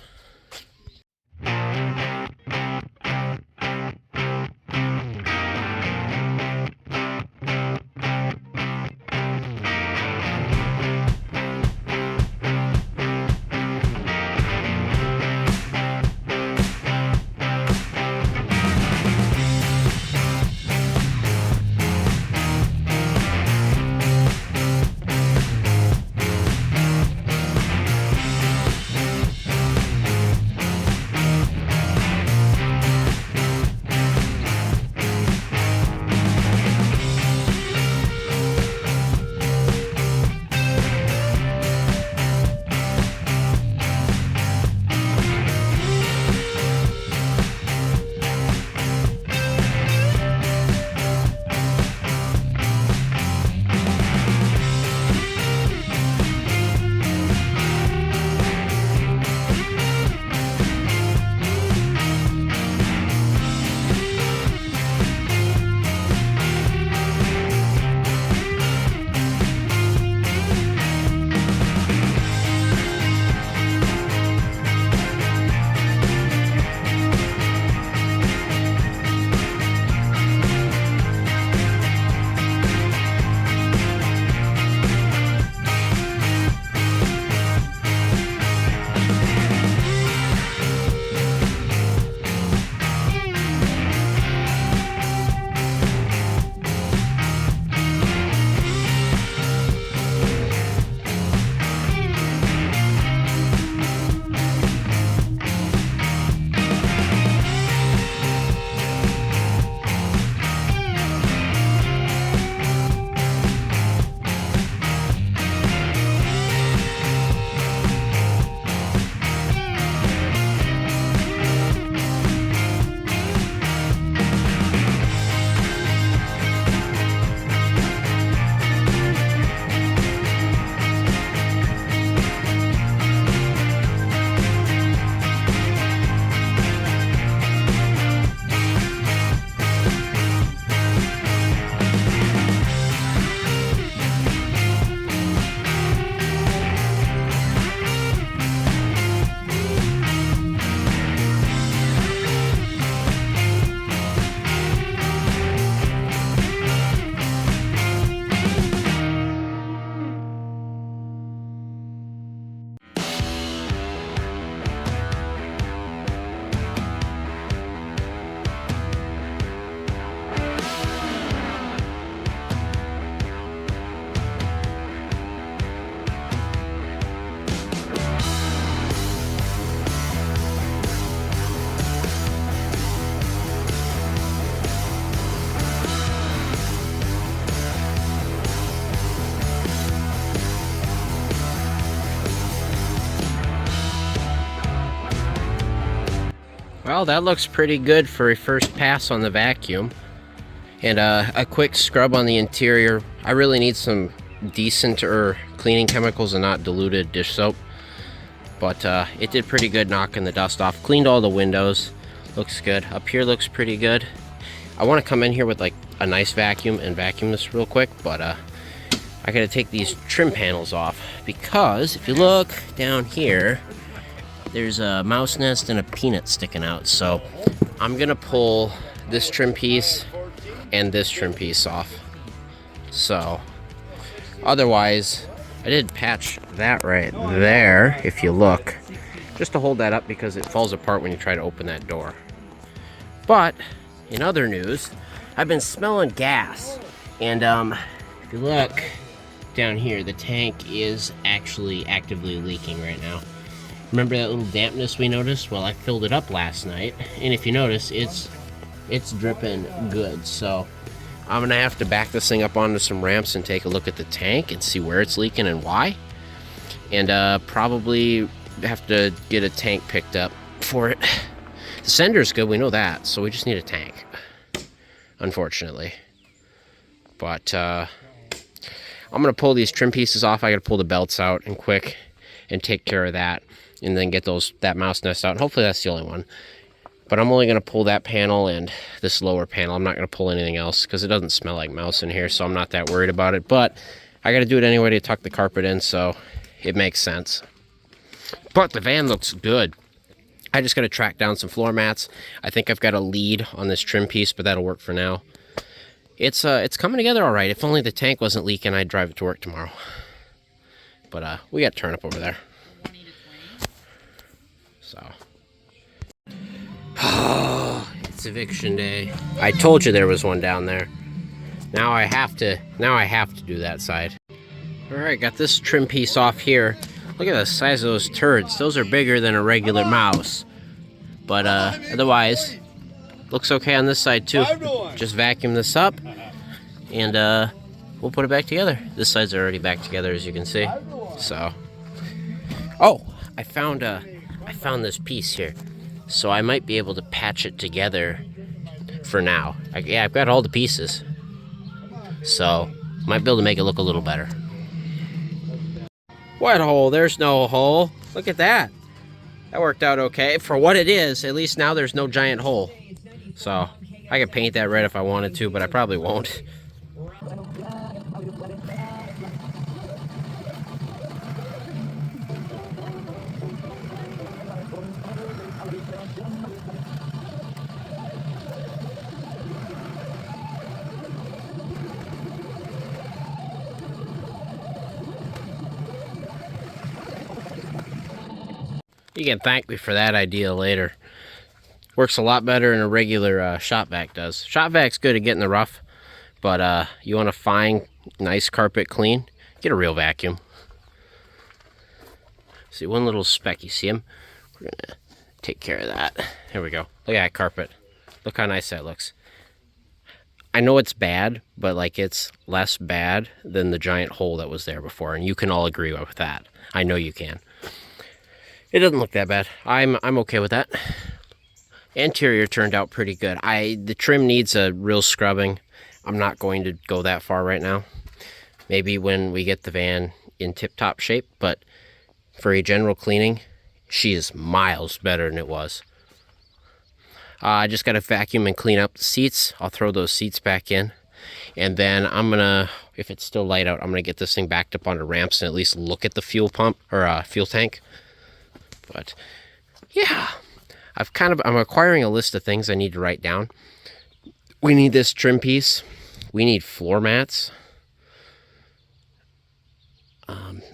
Well, that looks pretty good for a first pass on the vacuum. And a quick scrub on the interior. I really need some decent cleaning chemicals and not diluted dish soap. But it did pretty good knocking the dust off. Cleaned all the windows. Looks good. Up here looks pretty good. I want to come in here with like a nice vacuum and vacuum this real quick, but I gotta take these trim panels off because if you look down here, there's a mouse nest and a peanut sticking out. So I'm gonna pull this trim piece and this trim piece off. So otherwise, I did patch that right there, if you look, just to hold that up because it falls apart when you try to open that door. But in other news, I've been smelling gas, and if you look down here, the tank is actually actively leaking right now. Remember that little dampness we noticed? Well, I filled it up last night, and if you notice, it's dripping good. So I'm gonna have to back this thing up onto some ramps and take a look at the tank and see where it's leaking and why, and probably have to get a tank picked up for it. The sender's good, we know that, so we just need a tank, unfortunately. But I'm gonna pull these trim pieces off. I gotta pull the belts out and quick and take care of that, and then get that mouse nest out. And hopefully that's the only one. But I'm only gonna pull that panel and this lower panel. I'm not gonna pull anything else because it doesn't smell like mouse in here, so I'm not that worried about it. But I gotta do it anyway to tuck the carpet in, so it makes sense. But the van looks good. I just gotta track down some floor mats. I think I've got a lead on this trim piece, but that'll work for now. It's coming together all right. If only the tank wasn't leaking, I'd drive it to work tomorrow. But we got turnip over there. So. It's eviction day. I told you there was one down there. Now I have to do that side. All right, got this trim piece off here. Look at the size of those turds. Those are bigger than a regular mouse. But otherwise, looks okay on this side too. Just vacuum this up, and we'll put it back together. This side's already back together, as you can see. So, oh, I found this piece here, so I might be able to patch it together for now. Yeah, I've got all the pieces, so might be able to make it look a little better. What hole? There's no hole. Look at that. That worked out okay. For what it is, at least now there's no giant hole. So, I could paint that red if I wanted to, but I probably won't. You can thank me for that idea later. Works a lot better than a regular shop vac does. Shop vac's good at getting the rough, but you want a fine, nice carpet clean, get a real vacuum. See, one little speck, you see him? We're gonna take care of that. Here we go. Look at that carpet. Look how nice that looks. I know it's bad, but like it's less bad than the giant hole that was there before, and you can all agree with that. I know you can. It doesn't look that bad. I'm okay with that. Interior turned out pretty good. The trim needs a real scrubbing. I'm not going to go that far right now. Maybe when we get the van in tip-top shape, but for a general cleaning, she is miles better than it was. I just got to vacuum and clean up the seats. I'll throw those seats back in. And then I'm gonna, if it's still light out, I'm gonna get this thing backed up onto ramps and at least look at the fuel pump, or fuel tank. But yeah, I'm acquiring a list of things I need to write down. We need this trim piece. We need floor mats.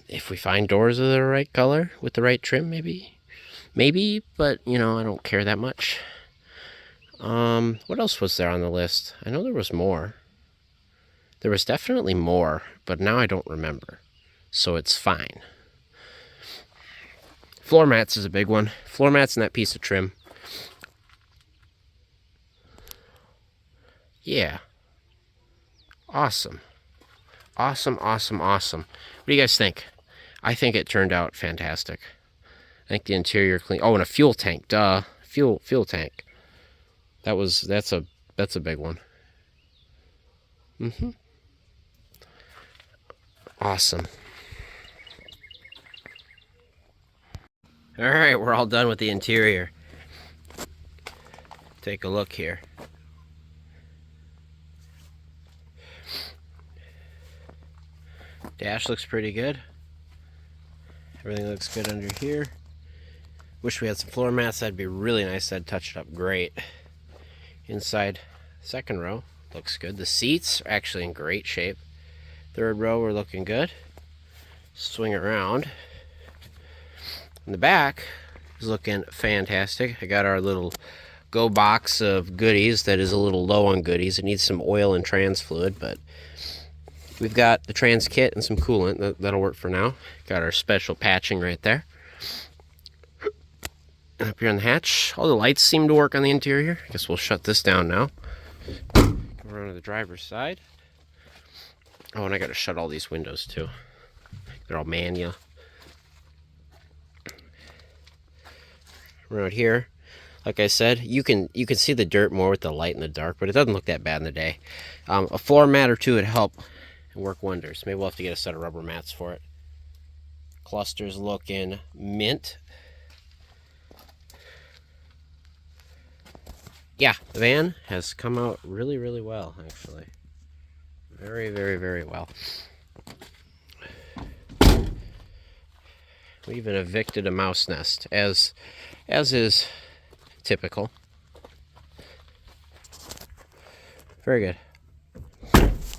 If we find doors of the right color with the right trim, maybe, but you know, I don't care that much. What else was there on the list? I know there was more. There was definitely more, but now I don't remember. So it's fine. Floor mats is a big one. Floor mats and that piece of trim. Yeah. Awesome. Awesome. What do you guys think? I think it turned out fantastic. I think the interior clean. Oh, and a fuel tank. Duh. fuel tank. That's a big one. Awesome. All right, we're all done with the interior. Take a look here. Dash looks pretty good. Everything looks good under here. Wish we had some floor mats. That'd be really nice. That'd touch it up great. Inside, second row looks good. The seats are actually in great shape. Third row, we're looking good. Swing around. In the back is looking fantastic. I got our little go box of goodies that is a little low on goodies. It needs some oil and trans fluid, but we've got the trans kit and some coolant. That'll work for now. Got our special patching right there. And up here on the hatch, all the lights seem to work on the interior. I guess we'll shut this down now. Go around to the driver's side. Oh, and I gotta shut all these windows too. They're all manual. Around here, like I said, you can see the dirt more with the light in the dark, but it doesn't look that bad in the day. A floor mat or two would help and work wonders. Maybe we'll have to get a set of rubber mats for it. Clusters looking mint. Yeah, the van has come out really, really well, actually. Very, very, very well. We even evicted a mouse nest, as is typical. Very good.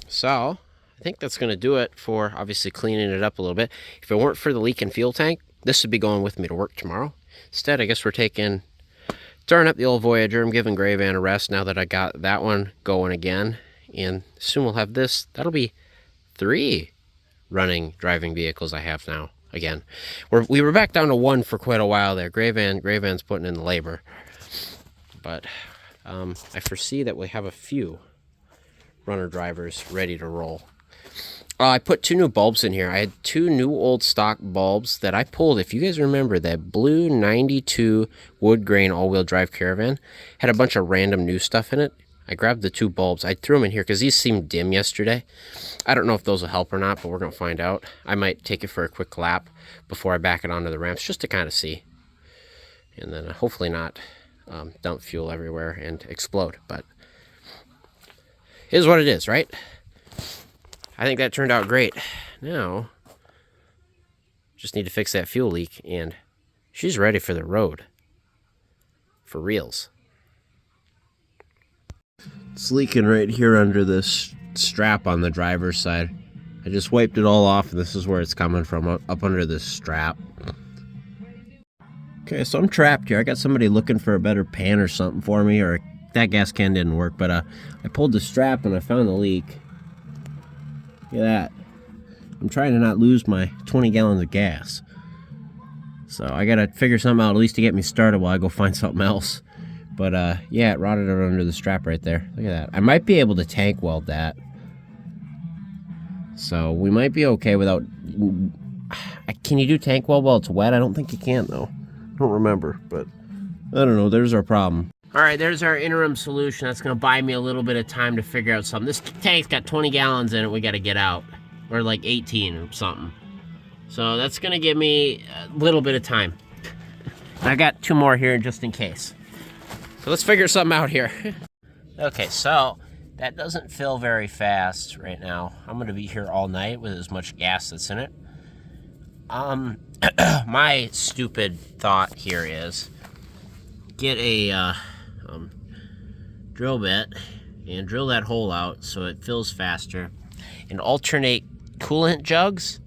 So, I think that's going to do it for obviously cleaning it up a little bit. If it weren't for the leaking fuel tank, this would be going with me to work tomorrow. Instead, I guess we're starting up the old Voyager. I'm giving Gray Van a rest now that I got that one going again. And soon we'll have this. That'll be 3 driving vehicles I have now. Again, we were back down to 1 for quite a while there. Gray Van's putting in the labor. But I foresee that we have a few runner drivers ready to roll. I put 2 new bulbs in here. I had 2 new old stock bulbs that I pulled. If you guys remember, that blue 92 wood grain all-wheel drive Caravan had a bunch of random new stuff in it. I grabbed the 2 bulbs. I threw them in here because these seemed dim yesterday. I don't know if those will help or not, but we're going to find out. I might take it for a quick lap before I back it onto the ramps just to kind of see. And then hopefully not dump fuel everywhere and explode. But it is what it is, right? I think that turned out great. Now, just need to fix that fuel leak, and she's ready for the road. For reals. It's leaking right here under this strap on the driver's side. I just wiped it all off, and this is where it's coming from, up under this strap. Okay, so I'm trapped here. I got somebody looking for a better pan or something for me, or that gas can didn't work, but I pulled the strap and I found the leak. Look at that. I'm trying to not lose my 20 gallons of gas. So I gotta figure something out at least to get me started while I go find something else. But yeah, it rotted out under the strap right there. Look at that. I might be able to tank weld that. So we might be okay without... Can you do tank weld while it's wet? I don't think you can though. I don't remember, but I don't know. There's our problem. All right, there's our interim solution. That's going to buy me a little bit of time to figure out something. This tank's got 20 gallons in it. We got to get out. Or like 18 or something. So that's going to give me a little bit of time. I got 2 more here just in case. So let's figure something out here. Okay, so that doesn't fill very fast right now. I'm going to be here all night with as much gas that's in it. My stupid thought here is get a drill bit and drill that hole out so it fills faster, and alternate coolant jugs,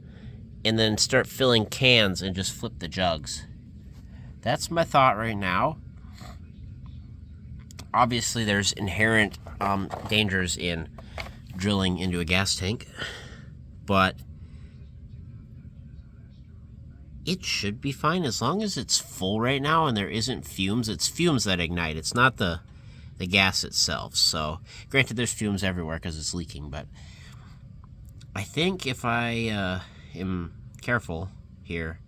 and then start filling cans and just flip the jugs. That's my thought right now. Obviously, there's inherent dangers in drilling into a gas tank, but it should be fine as long as it's full right now and there isn't fumes. It's fumes that ignite. It's not the gas itself. So, granted, there's fumes everywhere because it's leaking, but I think if I am careful here,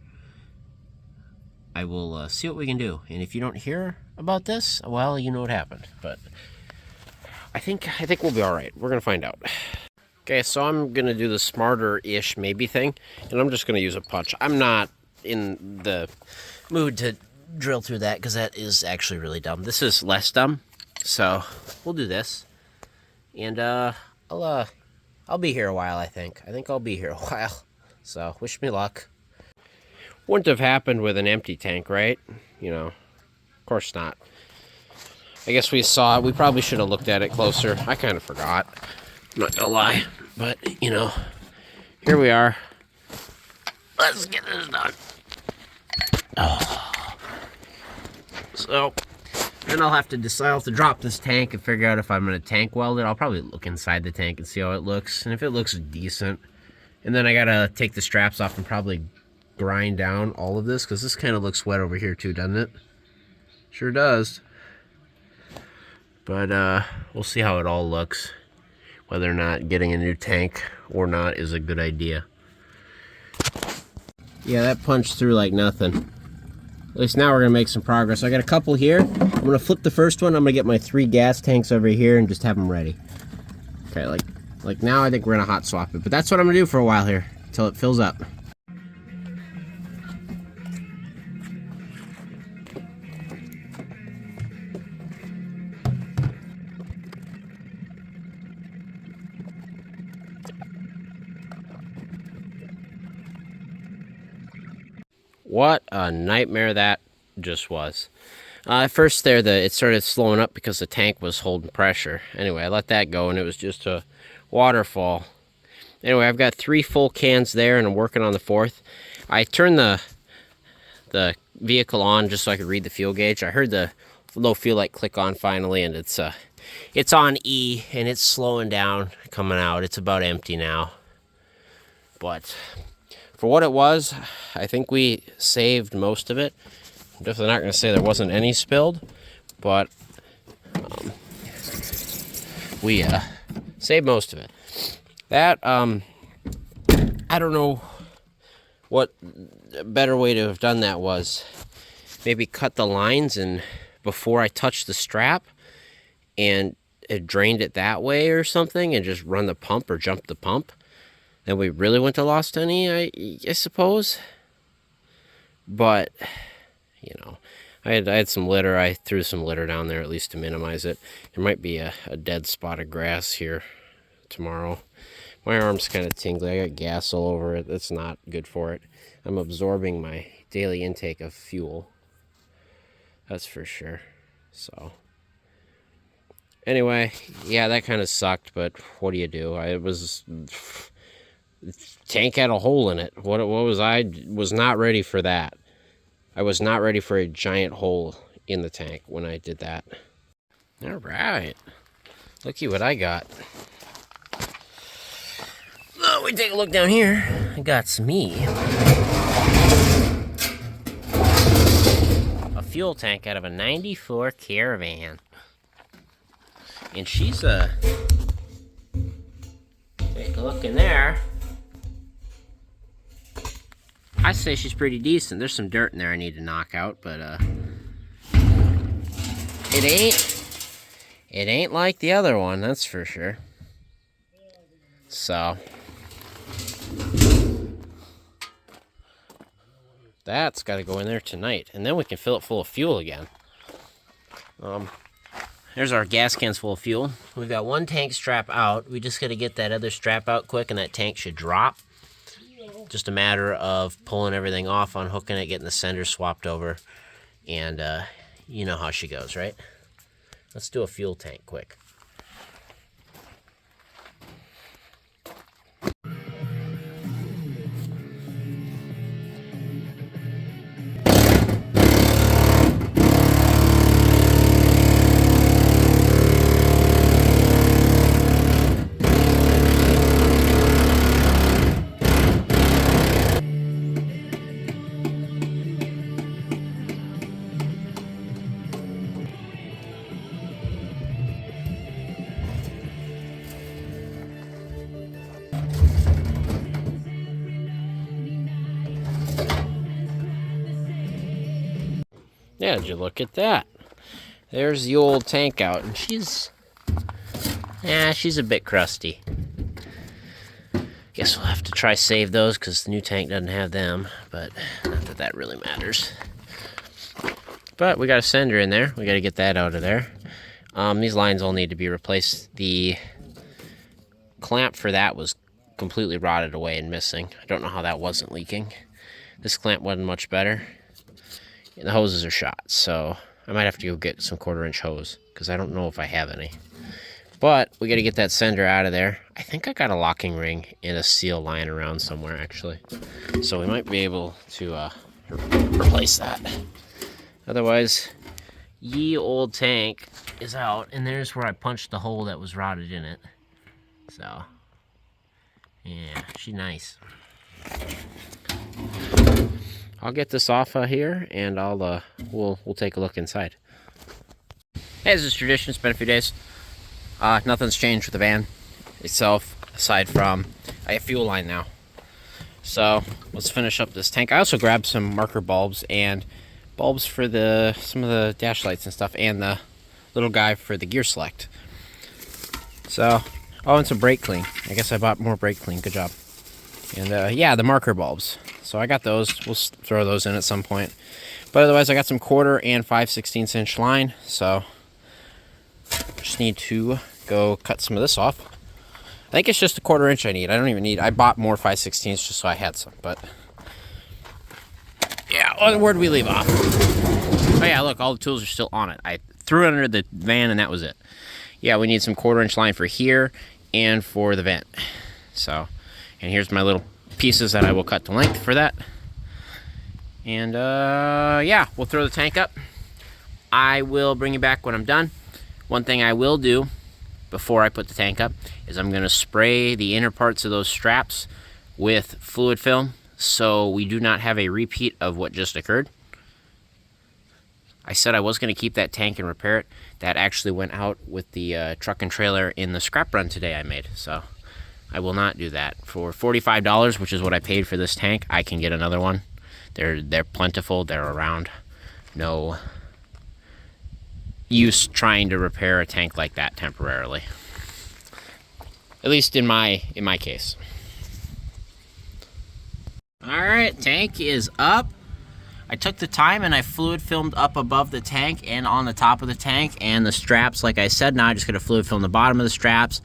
I will see what we can do. And if you don't hear about this, well, you know what happened. But I think we'll be all right. We're gonna find out. Okay, so I'm gonna do the smarter-ish maybe thing, and I'm just gonna use a punch. I'm not in the mood to drill through that because that is actually really dumb. This is less dumb, so we'll do this, and I'll be here a while. I think I'll be here a while. So wish me luck. Wouldn't have happened with an empty tank, right? You know, of course not. I guess we saw it. We probably should have looked at it closer. I kind of forgot. I'm not gonna lie, but you know, here we are. Let's get this done. Oh. So then I'll have to decide. I'll have to drop this tank and figure out if I'm gonna tank weld it. I'll probably look inside the tank and see how it looks, and if it looks decent, and then I gotta take the straps off and probably grind down all of this because this kind of looks wet over here too, doesn't it? Sure does. But we'll see how it all looks. Whether or not getting a new tank or not is a good idea. Yeah, that punched through like nothing. At least now we're gonna make some progress. I got a couple here. I'm gonna flip the first one. I'm gonna get my 3 gas tanks over here and just have them ready. Okay, like now I think we're gonna hot swap it. But that's what I'm gonna do for a while here until it fills up. What a nightmare that just was. At first there, it started slowing up because the tank was holding pressure. Anyway, I let that go and it was just a waterfall. Anyway, I've got 3 full cans there and I'm working on the 4th. I turned the vehicle on just so I could read the fuel gauge. I heard the low fuel light click on finally, and it's on E and it's slowing down, coming out. It's about empty now. But for what it was, I think we saved most of it. I'm definitely not going to say there wasn't any spilled, but we saved most of it. That, I don't know what a better way to have done that was. Maybe cut the lines and before I touched the strap and it drained it that way or something and just run the pump or jump the pump. Then we really wouldn't have lost any, I suppose. But, you know, I had some litter. I threw some litter down there at least to minimize it. There might be a dead spot of grass here tomorrow. My arm's kind of tingly. I got gas all over it. That's not good for it. I'm absorbing my daily intake of fuel. That's for sure. So anyway, yeah, that kind of sucked, but what do you do? The tank had a hole in it. What was I was not ready for that. I was not ready for a giant hole in the tank when I did that. All right. Looky what I got. Oh, we take a look down here. I got some a fuel tank out of a 94 Caravan. And she's take a look in there. I say she's pretty decent. There's some dirt in there I need to knock out, but it ain't like the other one, that's for sure. So that's got to go in there tonight, and then we can fill it full of fuel again. There's our gas cans full of fuel. We've got 1 tank strap out. We just got to get that other strap out quick, and that tank should drop. Just a matter of pulling everything off, unhooking it, getting the sender swapped over, and you know how she goes, right? Let's do a fuel tank quick. Yeah, did you look at that? There's the old tank out, and she's a bit crusty. Guess we'll have to try save those because the new tank doesn't have them, but not that that really matters. But we got a sender in there. We got to get that out of there. These lines all need to be replaced. The clamp for that was completely rotted away and missing. I don't know how that wasn't leaking. This clamp wasn't much better. And the hoses are shot, so I might have to go get some 1/4-inch hose because I don't know if I have any. But we got to get that sender out of there. I think I got a locking ring and a seal lying around somewhere, actually. So we might be able to replace that. Otherwise, ye old tank is out, and there's where I punched the hole that was rotted in it. So, yeah, she's nice. I'll get this off of here, and we'll take a look inside. Hey, as is tradition, it's been a few days. Nothing's changed with the van itself, aside from I have fuel line now. So let's finish up this tank. I also grabbed some marker bulbs and bulbs for some of the dash lights and stuff, and the little guy for the gear select. So, oh, and some brake clean. I guess I bought more brake clean. Good job. And yeah, the marker bulbs. So I got those. We'll throw those in at some point. But otherwise, I got some 1/4 and 5/16" line. So just need to go cut some of this off. I think it's just a 1/4-inch I need. I don't even need. I bought more 5/16 just so I had some. But yeah, where did we leave off? Oh yeah, look, all the tools are still on it. I threw it under the van and that was it. Yeah, we need some 1/4-inch line for here and for the vent. So, and here's my little pieces that I will cut to length for that. And yeah, we'll throw the tank up. I will bring you back when I'm done. One thing I will do before I put the tank up is I'm going to spray the inner parts of those straps with fluid film so we do not have a repeat of what just occurred. I said I was going to keep that tank and repair it. That actually went out with the truck and trailer in the scrap run today I made. So I will not do that. For $45, which is what I paid for this tank, I can get another one. They're plentiful. They're around. No use trying to repair a tank like that temporarily. At least in my case. All right, tank is up. I took the time and I fluid filmed up above the tank and on the top of the tank and the straps. Like I said, now I just gotta fluid film the bottom of the straps.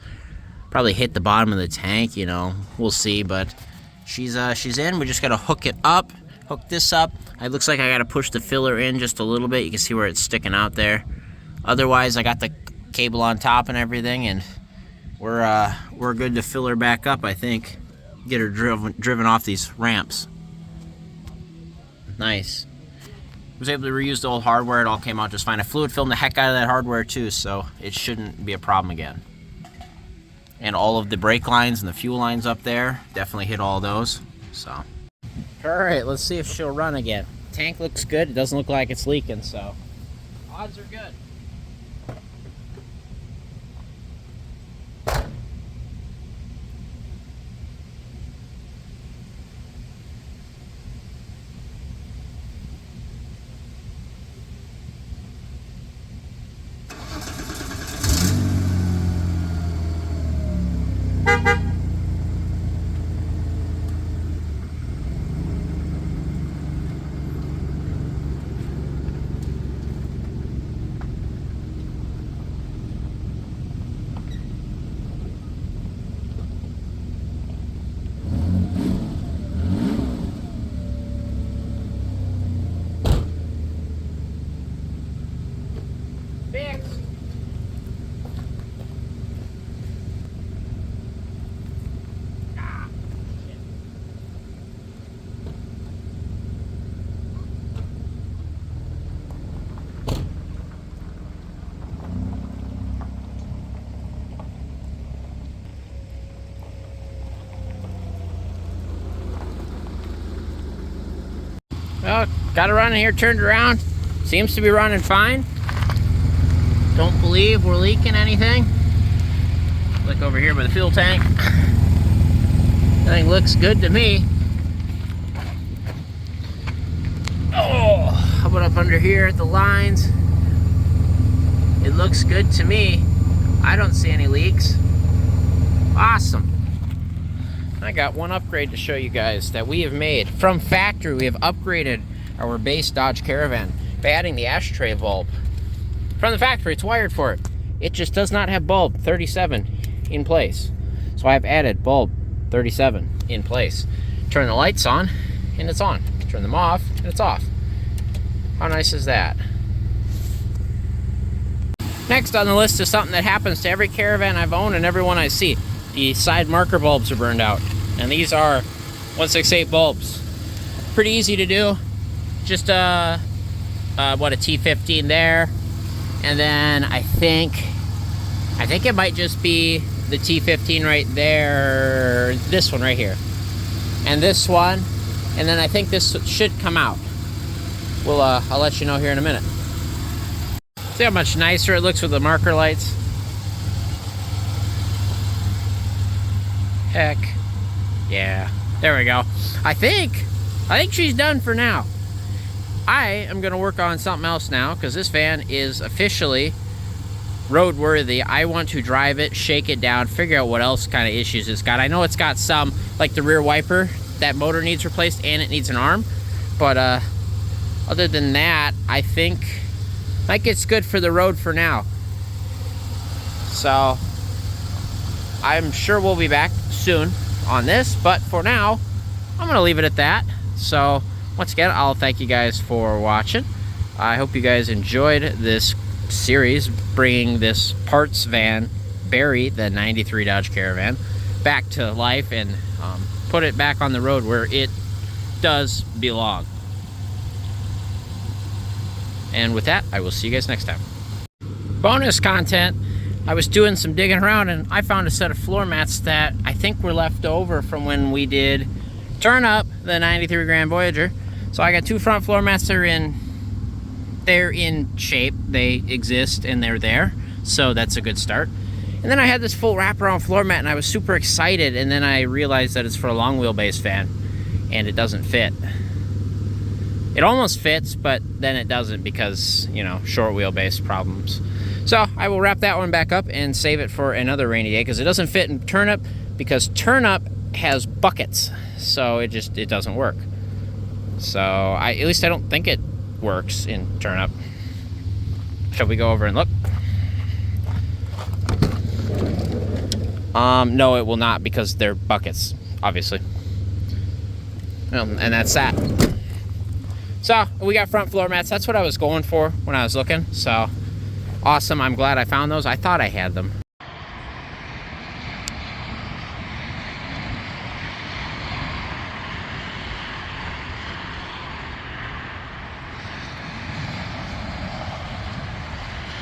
Probably hit the bottom of the tank, you know, we'll see. But she's in. We just gotta hook it up, hook this up. It looks like I gotta push the filler in just a little bit. You can see where it's sticking out there. Otherwise, I got the cable on top and everything, and we're good to fill her back up, I think. Get her driven off these ramps. Nice. Was able to reuse the old hardware. It all came out just fine. I fluid filmed the heck out of that hardware too, so it shouldn't be a problem again. And all of the brake lines and the fuel lines up there, definitely hit all those. So, all right, let's see if she'll run again. Tank looks good. It doesn't look like it's leaking, so odds are good. Well, got it running here, turned around. Seems to be running fine. Don't believe we're leaking anything. Look over here by the fuel tank. Everything looks good to me. Oh, how about up under here at the lines? It looks good to me. I don't see any leaks. Awesome. I got one upgrade to show you guys that we have made. From factory, we have upgraded our base Dodge Caravan by adding the ashtray bulb. From the factory, it's wired for it. It just does not have bulb 37 in place. So I've added bulb 37 in place. Turn the lights on, and it's on. Turn them off, and it's off. How nice is that? Next on the list is something that happens to every Caravan I've owned and every one I see. The side marker bulbs are burned out. And these are 168 bulbs. Pretty easy to do. Just a T15 there. And then I think it might just be the T15 right there. This one right here. And this one. And then I think this should come out. I'll let you know here in a minute. See how much nicer it looks with the marker lights? Heck. Yeah. There we go. I think she's done for now. I am going to work on something else now because this van is officially roadworthy. I want to drive it, shake it down, figure out what else kind of issues it's got. I know it's got some, like the rear wiper, that motor needs replaced and it needs an arm. But other than that, I think it's good for the road for now. So I'm sure we'll be back soon on this, but for now I'm gonna leave it at that. So once again, I'll thank you guys for watching. I hope you guys enjoyed this series, bringing this parts van, Barry, the 93 Dodge Caravan, back to life and put it back on the road where it does belong. And with that, I will see you guys next time. Bonus content. I was doing some digging around and I found a set of floor mats that I think were left over from when we did turn up the 93 Grand Voyager. So I got two front floor mats that are they're in shape. They exist and they're there. So that's a good start. And then I had this full wraparound floor mat and I was super excited, and then I realized that it's for a long wheelbase van and it doesn't fit. It almost fits, but then it doesn't because, you know, short wheelbase problems. So I will wrap that one back up and save it for another rainy day because it doesn't fit in Turnip because Turnip has buckets. So it doesn't work. So at least I don't think it works in Turnip. Shall we go over and look? No, it will not because they're buckets, obviously. And that's that. So we got front floor mats. That's what I was going for when I was looking. So awesome. I'm glad I found those. I thought I had them.